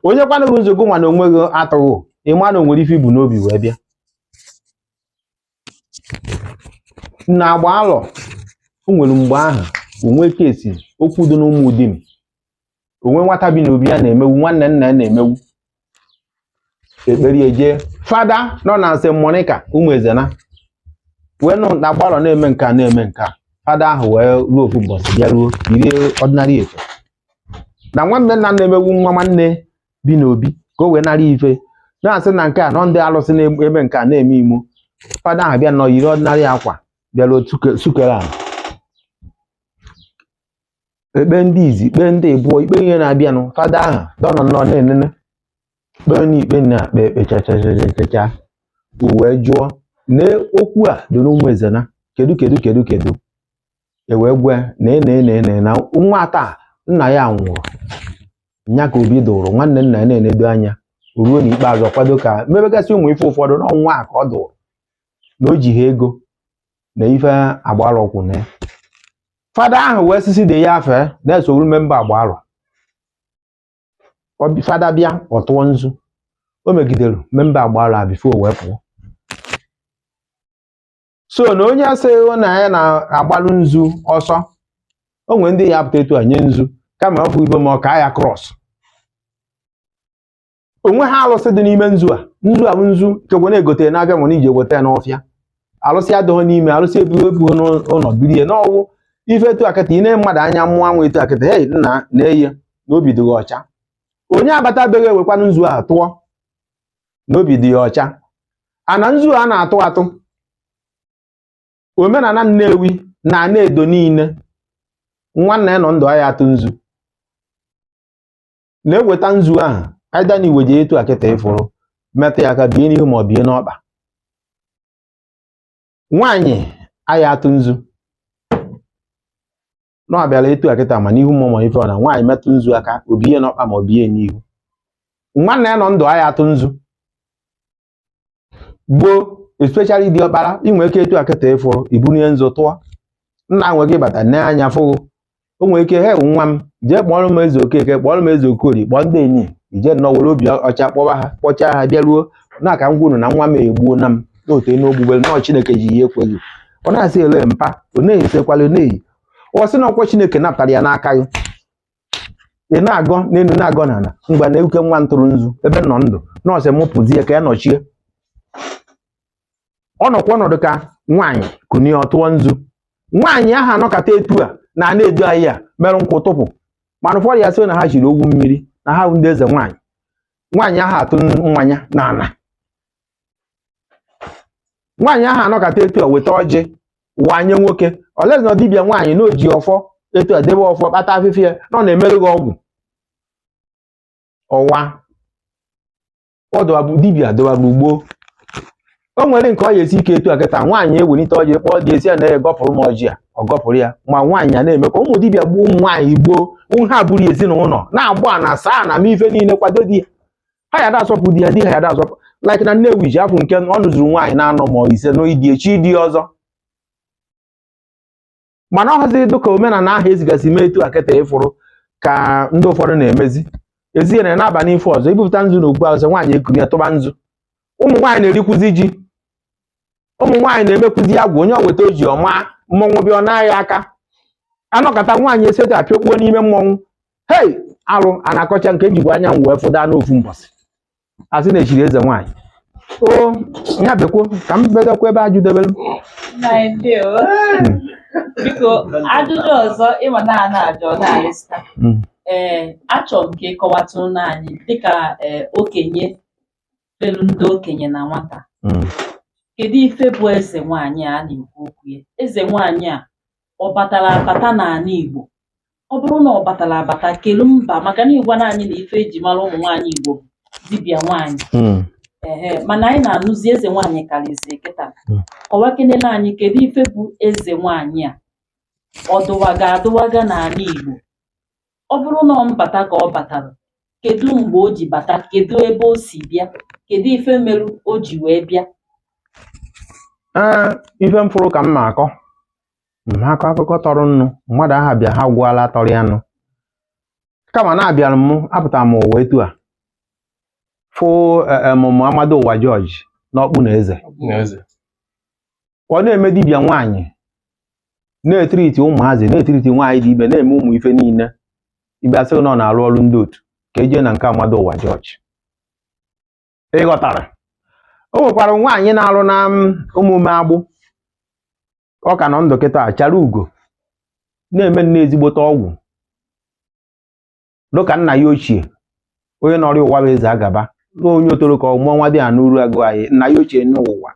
Onye kwana gị nzu gị nwa na onwe gị atụghị, ịma na o nwere ife ibu n'obi wee bịa. Na agba alọ o nwere mgbe ahụ onwe kesi okwu dị n'ụmụ Udim, onwe nwata bi n'obi ya na-emewu, nwanne nna ya na-emewu. Ekperi eje fada nọ na St. Monica ụmụ Ezena wee nọ na agbalọ na-eme nka na-eme nka. Fada ahụ wee ruo ofu ụbọchị bịa ruo iri ọdịnarị efe na nwanne nna na-emewu nwa nwanne bi n'obi ka o wee nara ife na-asị na nke a nọ ndị alụsị na-eme nka na-eme imo. Fada ahụ bịa nọ yiri ọdịnarị akwa bịaruo sukere ahụ ekpe ndị izi ikpe ndị ịbụọ ikpe ihe na-abịanụ. Fada ahụ dọnọ nnọọ na-enene kpee n'ikpe na-akpa ekpechachachacha wee jụọ na okwu a dị n'ụmụ Ezena kedu ewee gwa na nwa taa nna ya nwụrụ nya ka obi dụrụ, nwanne nna ya na-enedo anya ruo n'ikpeazụ kwado ka mebegasị ụmụ ife ụfọdụ n'ọnwa a ka ọ dụrụ na o ji ha ego na ife agbalụ ọkwụ na ya. Fada ahụ wee sisi dị ya afe na-esoro memba agbalụ. Fada bịa ọ tụọ nzu, o megidere memba agbalụ a bifo wee pụọ. So na onye asịghị na ya na-agbalụ nzu ọsọ, o nwere ndị ya apụta etu a nye nzu kama ọ bụ ibe ma ọ ka ya krọs. Onwe ha alụsị dị n'ime nzu a bụ nzu kekwe na-egotere n'abịa ma na iji eweta ya n'ọfịa. Alụsị adịghị n'ime, alụsị ebughị ụlọ birie n'ọwụ ife etu akịta ị na mmadụ anya mmụọ anwụ etu akịta hei nna na-eye n'obi dị ọcha. Onye abatabeghị ewekwanụ nzu a tụọ n'obi dị ọcha. Ana nzu a na-atụ atụ omenala Nnewi na Edo niile nwanne ya nọ ndụ ya atụ nzu na-eweta nzu ahụ aida na iwe ji etu akịta ịfụrụ metụ ya aka bie n'ihu ma ọ bie n'ọkpa. Nwaanyị aya atụ nzu na ọ bịara etu akịta ma n'ihu ma ife ọ na nwaanyị metụ nzu aka o bie n'ọkpa ma ọ bie n'ihu. Nwanne ya nọ ndụ aya atụ nzu gboo, especially dị ọkpara inwe ike etu akịta ịfụrụ ibunye nzu tụọ. Nna nwe gị bata n'anya fụgụ, o nwere ike he nwa m jee kpọrọ m Eze Okeke, kpọrọ m Eze Okorie, kpọọ ndị enyi ije nọ were obi ọcha kpọba ha, kpọchaa ha bịaruo na aka m gwunu na nwa m egbuo na m n'otu n'ogbugbe nọọ Chineke ji ihe ekweghị. Ọ na-asị ele mpa ọ na-esekwala n'eyi ọ sị na ọkwa Chineke napụtara ya n'aka gị. Ị na-agọ n'elu na-agọ n'ala mgbe na-ewuke nwa ntụrụ nzu ebe nọ ndụ nọọsụ m pụzie ka ya nọchie. Ọ nọkwa ọnọdụ ka nwaanyị kunie ọtụọ nzu. Nwaanyị ahụ anọkata etu a na na-edo anyị a merụ nkwụ tụpụ mana ụfọdụ ya sị na ha jiri ogwu mmiri na ha ndị eze nwaanyị. Nwaanyị ahụ atụ mmanya n'ala. Nwaanyị ahụ anọkata etu a weta ọjị wanye nwoke olezi na dibịa nwaanyị na oji ọfọ etu a debe ọfọ kpata afịfịa nọ na-emerụ gị ọgwụ ọwa ọdụ dibịa dọwara ugbo. O nwere nke ọ ya esi ike etu a kịta nwaanyị ewelite ọjị kpọọ dị esi ya na egọpụrụ m ọjị a ọ gọpụrụ ya ma nwaanyị a na-eme ka ụmụ dibịa gbuo ụmụ nwaanyị gboo ha bụrụ ezinụlọ na-agba na saa na ma ife niile kwado di ya. Ha ya da-asọpụ di ya, di ha ya da-asọpụ like na Nnewi ji afọ nke ọ nụzuru nwaanyị na-anọ ma ise n'idi echi di ọzọ. Mana ọ hazi dịka omenala ahụ ezigasị mee etu a kịta ịfụrụ ka ndị ụfọdụ na-emezi ezi na n'abalị ife ọzọ ibupụta nzu na okpu alụsị nwaanyị ekuru ya tụba nzu. Ụmụ nwaanyị na-erikwuzi ji, ụmụ nwaanyị na-emekwuzi agwụ onye ọ weta oji ọma mmọnwụ bịa ọ na-aya aka anọkọta nwaanyị esetu apịakpuo n'ime mmọnwụ. Hei alụ a na-akọcha nke ejikwa anya m wee fụda n'ofu mbọsị asị na-echiri eze nwaanyị. O ya bekwuo ka m bedokwa ebe ajụdebere m. Biko ajụjụ ọzọ ịma na-ajụ na-arịsta achọrọ m ka ịkọwatụ anyị dịka okenye felu ndị okenye na nwata. Kedu ife bụ eze nwaanyị a na-ekwu okwu ya? Eze nwaanyị a ọ batara abata n'ala Igbo ọ bụrụ na ọ batara abata kelu mba maka na ịgwa na anyị na ife eji mara ụmụ nwaanyị Igbo dibịa nwaanyị mana anyị na-anụzi eze nwaanyị karịzi kịta ọwakenele anyị kedu ife bụ eze nwaanyị a ọdụwaga n'ala Igbo ọ bụrụ na ọ mbata ka ọ batara kedu mgbe o ji bata kedu ebe o si bịa kedu ife merụ o ji wee bịa ife mfụrụ ka m na-akọ akọ akụkọ tọrọ nnu mmadụ aha bịa ha gwụala tọrọ ya nụ kama na-abịara m apụtara m ụwa etu a fụ emume Amadu Ụwa George n'ọkpụ na eze ọ na-eme dibịa nwaanyị na-etriti ụmụazị na-etriti nwaanyị dị ibe na-eme ụmụ ife niile ibe asịrị na ọ na-arụ ọrụ ndị otu ka eje na nke Amadu Ụwa George ịghọtara o nwekwara nwaanyị na-arụ na ụmụme agbụ ọ ka nọ ndụ kịta chara ugo na-eme nne ezigbote ọgwụ dịka nna ya ochie onye nọrọ ụwa bụ eze agaba na onye otoro ka ọmụọ nwa dị ya n'uru agụ anyị nna ya ochie n'ụwa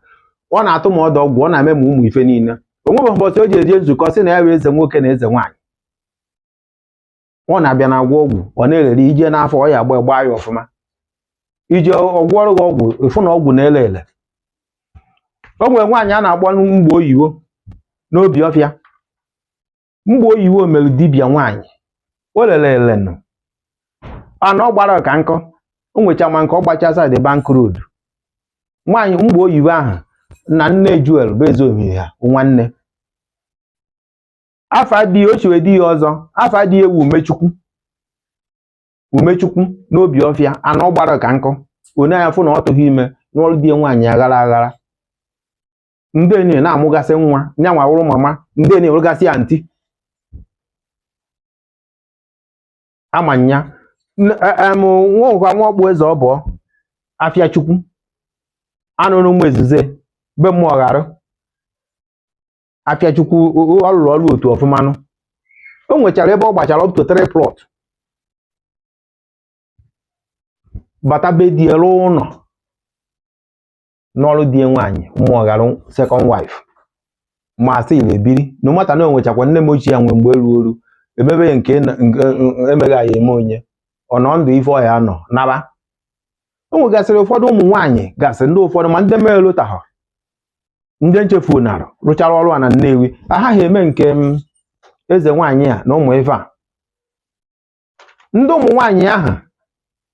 ọ na-atụ m ọdụ ọgwụ ọ na-eme ma ụmụ ife niile o nweghị ụbọchị o ji eje nzukọ sị na ya bụ eze nwoke na eze nwaanyị ọ na-abịa na agwọ ọgwụ ọ na-elere ije n'afọ ọ ya agba ya ọfụma iji ọgwụ ọrụ gị ọgwụ ịfụ na ọgwụ na-ele ele o nwere nwaanyị a na-agba mgbe oyibo n'obi ọfịa mgbe oyibo mere dibịa nwaanyị o lere elenụ ana ọ gbara ka nkọ o nwecha ma nke ọ gbachasa dị Bank Road nwaanyị mgbe oyibo ahụ na nne Juel bụ eze omiri ha nwanne afa dị ochiwe di ya ọzọ afa dị ewu Umechukwu n'obi ọfịa ana ọ gbara ka nkọ onye ya fụ na ọ tụghị ime n'ọrụ di nwaanyị aghara ndị enyi na-amụgasị nwa nyanwa wụrụ mama ndị enyi weregasị ya ntị amanya nwa ọkpụ eze ọbụọ afịa Chukwu anụrụ ụmụ ezuze be mmụọ ghara afịa Chukwu ọ lụrụ ọrụ otu ọfụmanụ o nwechara ebe ọ gbachara up to 3 plot bata be die rụ ụlọ n'ọrụ die nwaanyị mmụọ ghara second wife ma sị ebiri na nwata na onwechakwa nne m ochie ya nwe mgbe ruo emebe nke emeghị ya eme onye ọ nọ ndụ ife ọya nọ naba o nwegasịrị ụfọdụ ụmụ nwaanyị gasị ndị ụfọdụ ma ndị mere lụtahụ ndị nchefu narụ rụchara ọrụ a na Nnewi agaghị eme nke eze nwaanyị a na ụmụ ife a ndị ụmụ nwaanyị ahụ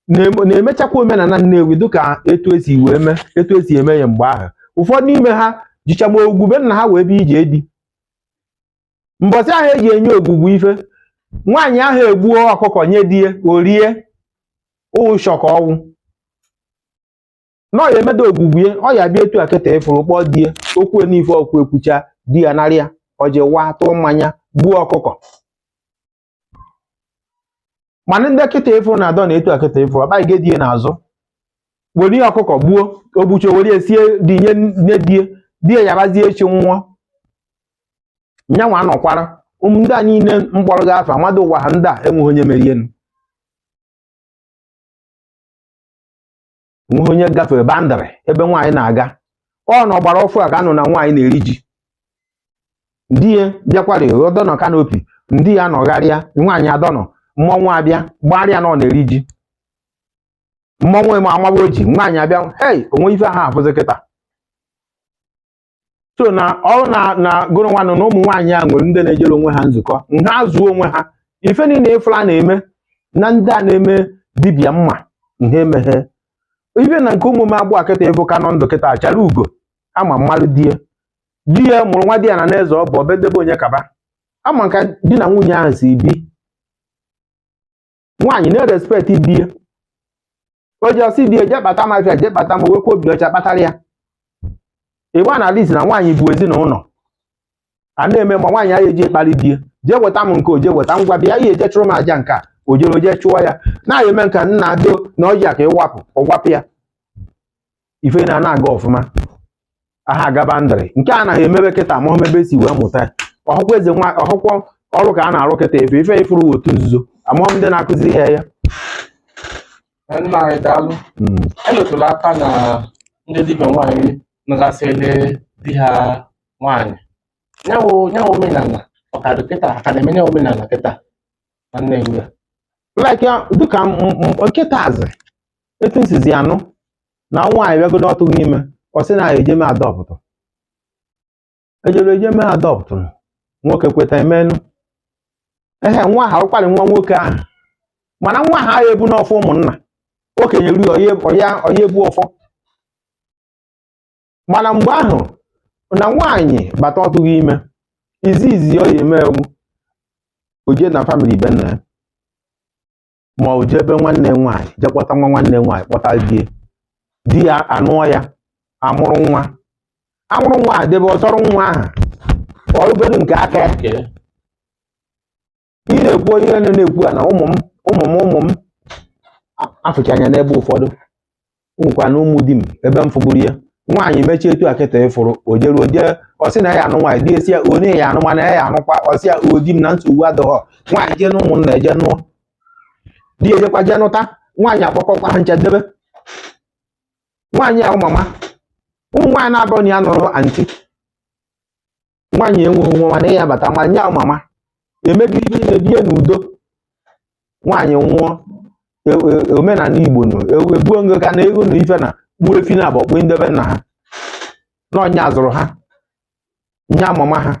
na-emechakwa omenala Nnewi dịka etu esi eme ya mgbe ahụ ụfọdụ n'ime ha jichagba ogwugbe nna ha wee bịa ije di mbọsị ahụ eji enye ogwugwu ife nwaanyị ahụ egbuo ọkụkọ nye die orie ụshọka ọnwụ na ọya emedo ogwugwu ọ ya bịa etu akịta ịfụrụ kpọọ die okwu n'ife ọkụ ekwucha di ya narịa oji waa tụọ mmanya gbuo ọkụkọ mana ndị kịta ịfụrụ na adọ na etu akịta ịfụrụ ọbaghị ge die n'azụ were ọkụkọ gbuo ogbuche were sie di nye die yabazie echi nwụọ nyanwa anọkwara ndị a niile mkpọrọ gị afọ Amadu Ụwa ha ndị a enweghị onye merienu nweghị onye gafere bandịrị ebe nwaanyị na-aga ọ na ọgbara ọfụ a ka anụ na nwaanyị na-eri ji ndị ya bịakwara ọdọnọ kanopi ndị ya nọgharịa nwaanyị adọnọ mmọnwụ abịa gbarịa na ọ na-eri ji mmọnwụ ma amagbụ ji nwaanyị abịa hei onwe ife ha afụzi kịta so na ọrụ na gụrụ nwanụ na ụmụ nwaanyị a nwere ndị na-ejere onwe ha nzukọ ha zuo onwe ha ife niile ịfụla na-eme na ndị a na-eme dibịa mma ihe emeghe ife na nke ụmụme agbụ akịta ịfụ ka nọ ndụ kịta achara ugo ama mmadụ di ya mụrụ nwa di ya na n'eze ọ bụ obedebe onye kaba ama nka di na nwunye ahụ si bi nwaanyị na-erespekt di ya o ji ọsị di ya je kpata mafia je kpata ma wekwa obi ọcha kpatara ya ịgba na alisi na nwaanyị bụ ezinụlọ a na-eme ma nwaanyị ahụ eji ekpali di ya jee weta m nke o je weta ngwa bịa ihe eje chụrụ m aja nke a o jere oje chụọ ya na-ahụ eme nka nna do na ọji aka ọwapụ ya ife na-aga ọfụma aha agaba ndịrị nke a naghị emebe kịta ma omebe si wee mụta ya ọhụkwa eze nwa ọhụkwa ọrụ ka a na-arụ kịta ife ifuru otu nzuzo amụọ ndị na-akụziri ha ya nna anyị daalụ emetụla aka na ndị dibịa nwaanyị ngasịrị di ha nwaanyị nyawo omenala ọkadụ kịta aka na-eme nyawo omenala kịta like ya dịka nkịta azị etu nsizi anụ na nwaanyị bịagodo ọtụghị ime ọ sị na ejeme adọpụtụ ejeme adọpụtụ nwoke kweta emenụ nwa ha ụkparị nwa nwoke ahụ mana nwa ha ebu n'ọfọ ụmụnna okenye ri ọya ebu ọfọ mana mgbe ahụ na nwaanyị bata ọtụghị ime izizi ọ ya eme egwu oje na famili be nna ya ma o jebe nwanne nwaanyị jekwata nwanne nwaanyị kpọta di ya anụọ ya amụrụ nwa debe ọzọrọ nwa ahụ ọrụbedu nke aka ya ị na-ekwu ihe na-ekwu a na ụmụ m afụcha anya n'ebe ụfọdụ nkwa na ụmụ di m ebe m fụgburu ya nwaanyị mechie etu akịta ịfụrụ o jere oje ọsị na ya anụ nwaanyị di esi ya onye ya anụ mana ya anụkwa ọsị ya odi m na nsogbu adọghọ nwaanyị jee na ụmụnna eje nụọ di ejekwa jee nụta nwaanyị akpọkọkwa ha nchedebe nwaanyị ahụ mama ụmụ nwaanyị na-abụọ na ya nụrụ antị nwaanyị enweghị nwa mana ya bata nwaanyị ahụ mama emebiri ihe na-ebie n'udo nwaanyị nwụọ omenala Igbo ebuo ngo ka na ego na ife na gbuo efi na abọkpụ ndebe nna ha n'ọnya azụrụ ha nya mama ha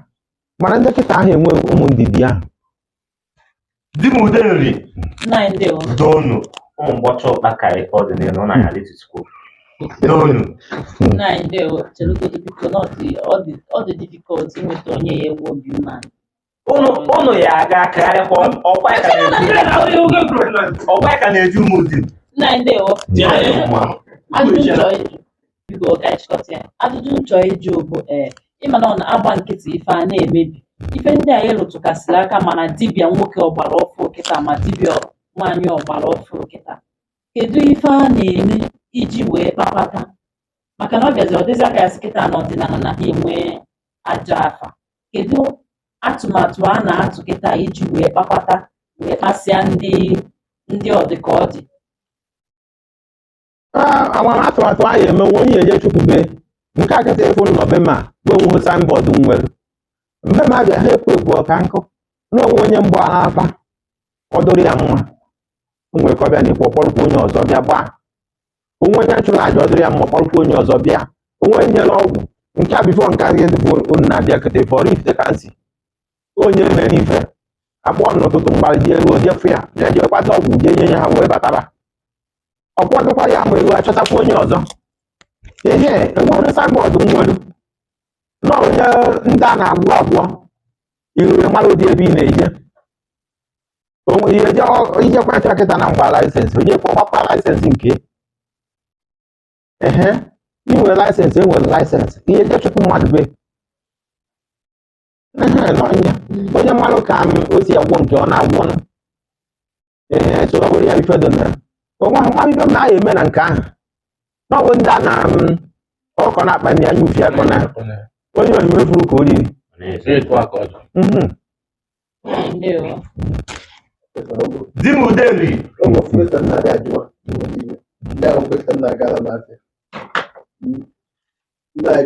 mana ndị nkịta ahụ enwe ụmụ ndidi ahụ di m ude nri donu ụmụgbọcha ụkpa ka ọdịnihu na ya letusko donu ọ dị difficult inweta onye ya ewu obi umeala ụnụ ya aga akarịkwa ọkwa ka na-eju ụmụ di ajụjụ nchọ ịjụ bụ ịma na ọ na-agba nkịtị ife a na-emebi ife ndị a ịrụtụkasịrị aka mana dibịa nwoke ọgbara ọfụ kịta ma dibịa nwaanyị ọgbara ọfụ kịta kedu ife a na-eme iji wee kpakọta maka na ọ bịazi ọdịzi aka ya sị kịta na ọdịnala na ha enwe aja afa kedu atụmatụ a na-atụ kịta iji wee kpakọta wee kpasịa ndị ọdịka ọ dị amara atụmatụ anyị emenwe onye eje chukwube nke a kịta efu nọ be ma wee nwụhụ signboard nwere mbe ma bịa ha ekwu ekwu ọka nkụ n'onwe onye mgbe ala akpa ọdụrụ ya mma onwere ka ọ bịa n'ikwu ọkpọrọkwa onye ọzọ bịa gbaa onwe onye chụrụ aja ọdụrụ ya mma ọkpọrọkwa onye ọzọ bịa onwe nyere ọgwụ nke a bifo nke a unu na-abịa kịta fọrọ ifite ka nsị onye mere ife akpọ n'ụtụtụ mgbalị dị elu ojefu ya na-eje kpata ọgwụ jee nye ya ha wee batara ọkpọdụkwa ya ma elu achọtakwa onye ọzọ ihe enwere signboard nwere na onye ndị a na-agwụ agwọ irure mmadụ dị ebe ị na-eje ijekwa nkịta na mgba laịsensị onye kpọgbakwa laịsensị nke inwere laịsensị enwere laịsensị ihe jechukwu mmadụ be n'ọnya onye mmadụ ka o si agwọ nke ọ na-agwọ so ọ bụrụ ya ifedo na onwe ha mmadụ ibe m na-aya eme na nke ahụ n'ọbụ ndị a na ọkọ na-akpa ndị anya ufi akọ na onye onyinye furu ka o riri di m ude nri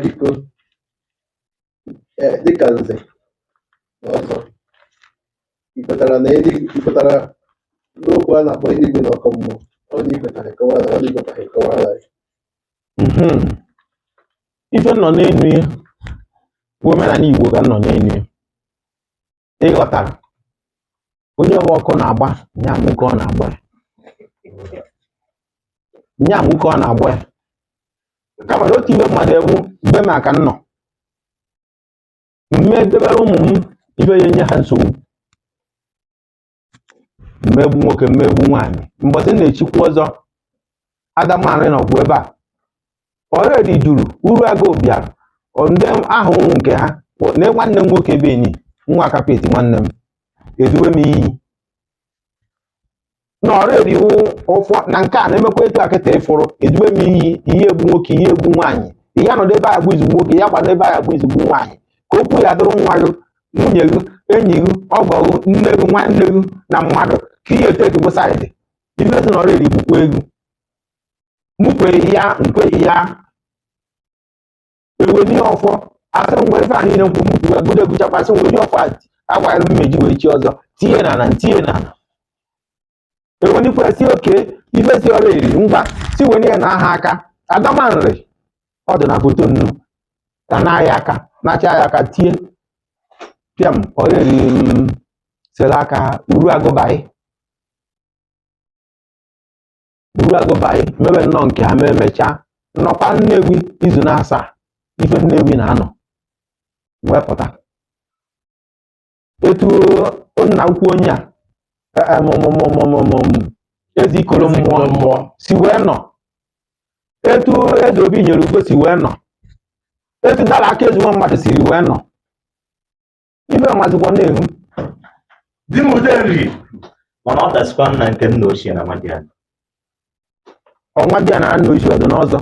biko dịka nze ọzọ ikwetara n'okwu a na-akpọ eluigwe na ọkụ mmụọ ọ dị ikwetara ekọwara ọ dị ikwetara ekọwara ife nọ n'elu ya bụ omenala Igbo ka nọ n'elu ya ịghọtara onye ọwa ọkụ na-agba nya nwoke ọ na-agba ya kama na otu ibe mmadụ egwu mgbe maka nnọ mmedebere ụmụ m ibe ya nye ha nsogbu mmegbu nwoke mmegbu nwaanyị mbọsị na-echikwa ọzọ adamarị nọkwu ebe a ọredi juru uru agụ bịara ndị ahụ ụmụ nke ha na nwanne m nwoke ebe enyi nwa kapeti nwanne m eduwe m iyi na ọredi ụfọ na nke a na-emekwa etu akịta ịfụrụ eduwe m iyi ihe egbu nwoke ihe egbu nwaanyị ihe anọdụ ebe a bụ izugbu nwoke ya gbado ebe a bụ izugbu nwaanyị ka okwu ya dụrụ nwa gị nwunye gị enyi gị ọgọ gị nne gị nwanne gị na mmadụ ka ihe etekigbo saịdị imezi na ọredi bukwa ego mụkwere ya nkweghị ya ewe n'ihe ọfọ asịrị mgbe ife a niile nkwu mụkwu ebudo ebuchakwasị nwe ihe ọfọ agwara mmeji wee chi ọzọ tinye na enwenikwa si oke ife si ọrụ eri ngwa si were ya na aha aka agamanri ọ dị na foto nnu ka na-aya aka na-acha ya aka tie pịam ọrụ eri sere aka uru agụbaghị mebe nnọọ nke ha mee mechaa nnọkwa Nnewi izu na asaa ife Nnewi na-anọ wepụta etu nna ukwu onye a ezi ikolo mmụọ si wee nọ etu eze obi nyere ugo si wee nọ etu dara aka ezigbo mmadụ siri wee nọ ife mazikwa na-ehu di m Uderi mana ọ dasikwa nna nke nna ochie na Amadiana ọnwa bịa na nna ochie ọdụ n'ọzọ